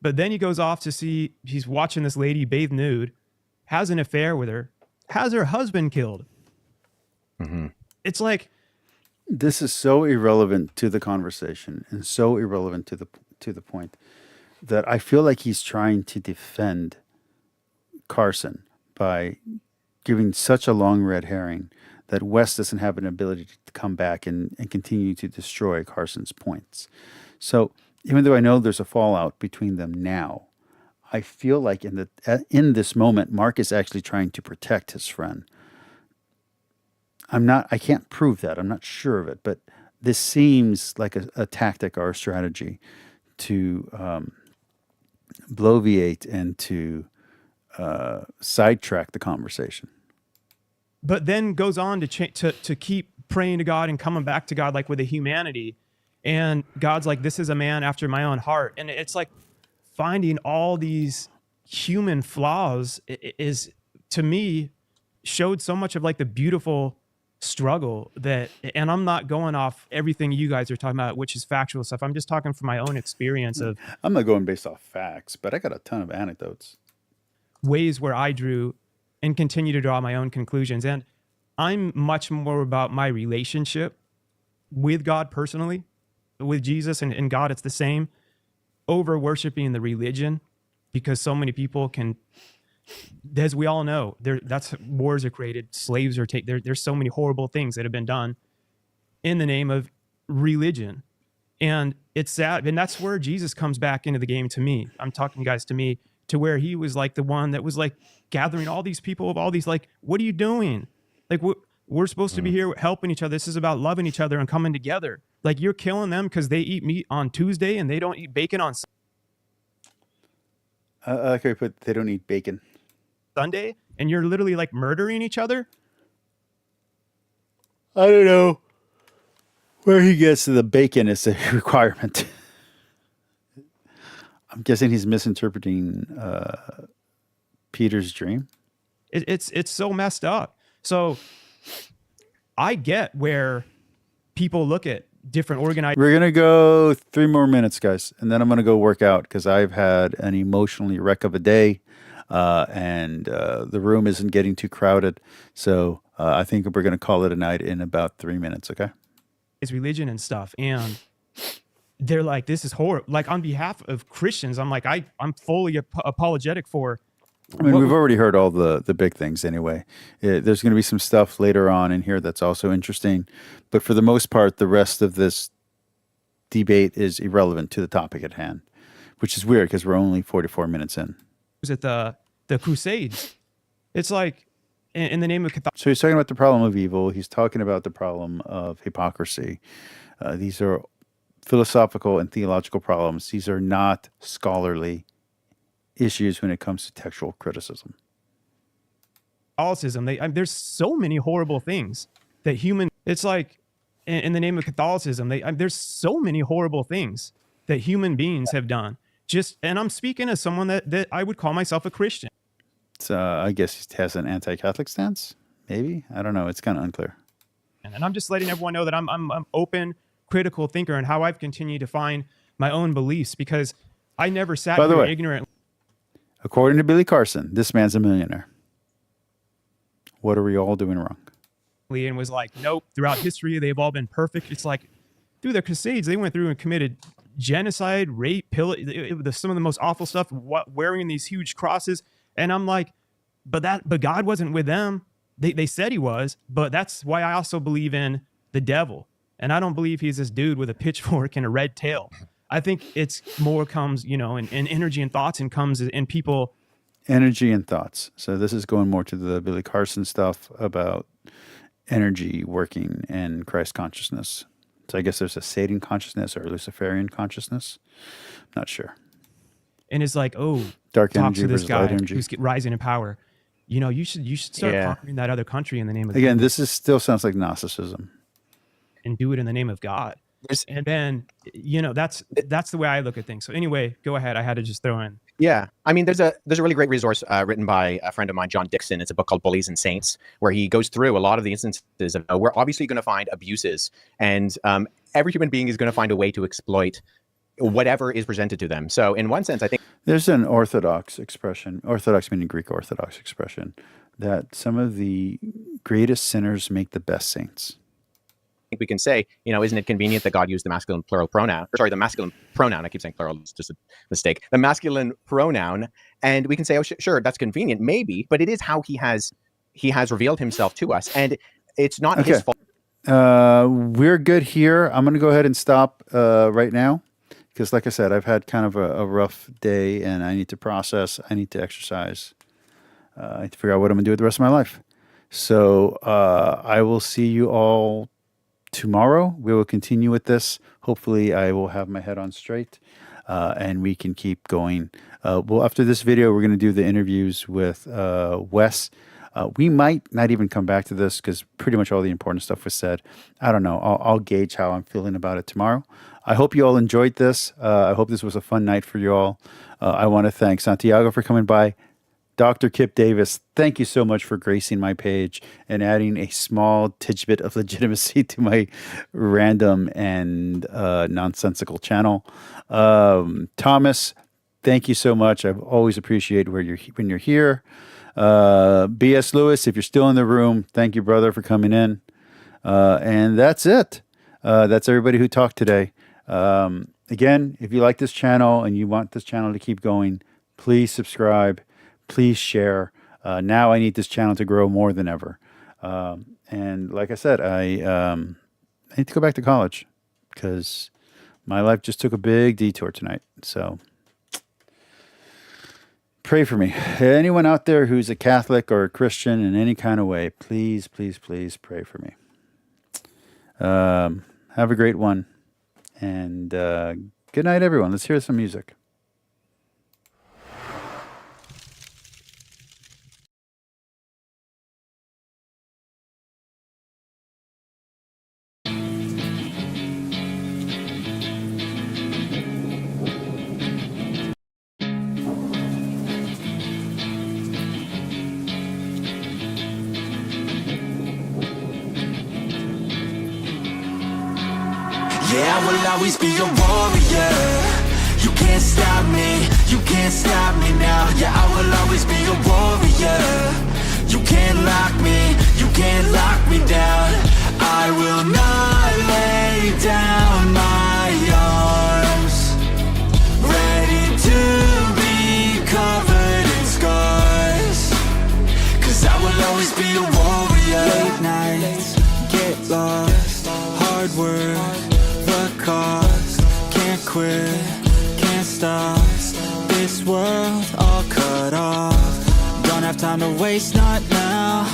But then he goes off to see, he's watching this lady bathe nude, has an affair with her, has her husband killed. Mm-hmm. It's like, This is so irrelevant to the conversation and so irrelevant to the point that I feel like he's trying to defend Carson by giving such a long red herring that Wes doesn't have an ability to come back and continue to destroy Carson's points. So even though I know there's a fallout between them now, I feel like in this moment, Mark is actually trying to protect his friend. I can't prove that. I'm not sure of it, but this seems like a tactic or a strategy to bloviate and to sidetrack the conversation. but then goes on to keep praying to God and coming back to God, like with a humanity. And God's like, this is a man after my own heart. And it's like finding all these human flaws is, to me, showed so much of like the beautiful struggle that, and I'm not going off everything you guys are talking about, which is factual stuff. I'm just talking from my own experience of I'm not going based off facts, but I got a ton of anecdotes. ways where I drew and continue to draw my own conclusions. And I'm much more about my relationship with God personally, with Jesus and God. It's the same over worshiping the religion, because so many people can, as we all know, that's wars are created, slaves are taken. There's so many horrible things that have been done in the name of religion. And it's sad. And that's where Jesus comes back into the game to me. I'm talking you guys to me, to where he was like the one that was like gathering all these people of all these, like, what are you doing? Like, we're supposed to be here helping each other. This is about loving each other and coming together. Like, you're killing them because they eat meat on Tuesday and they don't eat bacon on Okay, but they don't eat bacon. Sunday, and you're literally like murdering each other. I don't know where he gets to the bacon is a requirement. I'm guessing he's misinterpreting Peter's dream. It's so messed up. So I get where people look at different organized. We're gonna go 3 more minutes, guys, and then I'm gonna go work out because I've had an emotionally wreck of a day, and the room isn't getting too crowded. So I think we're gonna call it a night in about 3 minutes. Okay. Religion and stuff, and they're like, this is horrible. Like, on behalf of Christians, I'm like, I'm fully apologetic for. I mean, we've already heard all the big things anyway. There's going to be some stuff later on in here that's also interesting, but for the most part, the rest of this debate is irrelevant to the topic at hand, which is weird because we're only 44 minutes in. At the Crusades, it's like in the name of Catholicism. So he's talking about the problem of evil. He's talking about the problem of hypocrisy. These are philosophical and theological problems. These are not scholarly issues when it comes to textual criticism. Catholicism, there's so many horrible things that it's like in the name of Catholicism, there's so many horrible things that human beings have done. And I'm speaking as someone that I would call myself a Christian. So I guess he has an anti-Catholic stance. Maybe, I don't know. It's kind of unclear. And I'm just letting everyone know that I'm open, critical thinker, and how I've continued to find my own beliefs, because I never sat By the here way, ignorant. According to Billy Carson, this man's a millionaire. What are we all doing wrong? And was like, nope, throughout history, they've all been perfect. It's like, through the Crusades, they went through and committed genocide, rape, some of the most awful stuff, wearing these huge crosses. And I'm like, but God wasn't with them. They said he was, but that's why I also believe in the devil. And I don't believe he's this dude with a pitchfork and a red tail. I think it's more comes, in energy and thoughts, and comes in people. Energy and thoughts. So this is going more to the Billy Carson stuff about energy working and Christ consciousness. So I guess there's a Satan consciousness or Luciferian consciousness. Not sure. And it's like, oh, dark talk energy to this versus guy light energy. who's rising in power. You should start conquering that other country in the name of Again, this still sounds like Gnosticism. And do it in the name of God. And then, that's the way I look at things. So anyway, go ahead. I had to just throw in. Yeah, I mean, there's a really great resource written by a friend of mine, John Dixon. It's a book called Bullies and Saints, where he goes through a lot of the instances of we're obviously going to find abuses, and every human being is going to find a way to exploit whatever is presented to them. So in one sense, I think there's an Orthodox expression, Orthodox meaning Greek Orthodox expression, that some of the greatest sinners make the best saints. think we can say, isn't it convenient that God used the masculine plural pronoun? Or sorry, the masculine pronoun. I keep saying plural. It's just a mistake. The masculine pronoun. And we can say, oh, sure, that's convenient, maybe. But it is how he has revealed himself to us. And it's not his fault. We're good here. I'm going to go ahead and stop right now. Because like I said, I've had kind of a rough day and I need to process. I need to exercise. I need to figure out what I'm going to do with the rest of my life. So I will see you all tomorrow. We will continue with this. Hopefully I will have my head on straight and we can keep going. Well, after this video, we're going to do the interviews with Wes. We might not even come back to this because pretty much all the important stuff was said. I don't know. I'll gauge how I'm feeling about it tomorrow. I hope you all enjoyed this. I hope this was a fun night for you all. I want to thank Santiago for coming by. Dr. Kip Davis, thank you so much for gracing my page and adding a small tidbit of legitimacy to my random and nonsensical channel. Thomas, thank you so much. I've always appreciated when you're here. B.S. Lewis, if you're still in the room, thank you, brother, for coming in. And that's it. That's everybody who talked today. Again, if you like this channel and you want this channel to keep going, please subscribe, please share. Now I need this channel to grow more than ever. And like I said, I need to go back to college because my life just took a big detour tonight. So pray for me. Anyone out there who's a Catholic or a Christian in any kind of way, please, please, please pray for me. Have a great one. And good night, everyone. Let's hear some music. Yeah, I will always be a warrior. You can't stop me, you can't stop me now. Yeah, I will always be a warrior. You can't lock me, you can't lock me down. I will not lay down my arms. Ready to be covered in scars. Cause I will always be a warrior. Late nights, get lost, hard work, the cost, can't quit, can't stop. This world all cut off. Don't have time to waste, not now.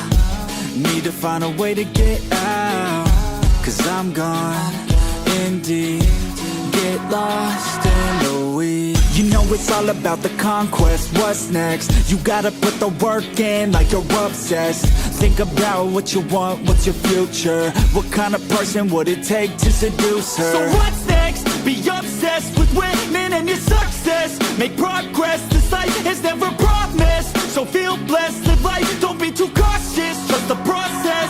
Need to find a way to get out. Cause I'm gone, indeed. Get lost in the weeds. You know it's all about the conquest. What's next? You gotta put the work in like you're obsessed. Think about what you want, what's your future? What kind of person would it take to seduce her? So what's next? Be obsessed with winning and your success. Make progress, this life is never promised. So feel blessed, live life, don't be too cautious. Trust the process.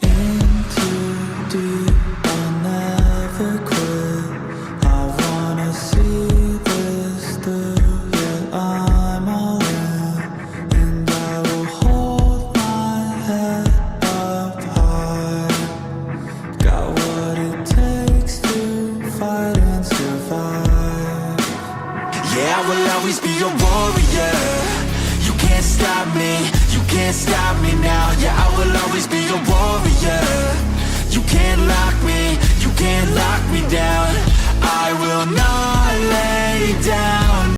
In too deep, I'll never quit. I wanna see this through, yeah, I'm all in. And I will hold my head up high. Got what it takes to fight and survive. Yeah, I will always be a warrior. You can't stop me, you can't stop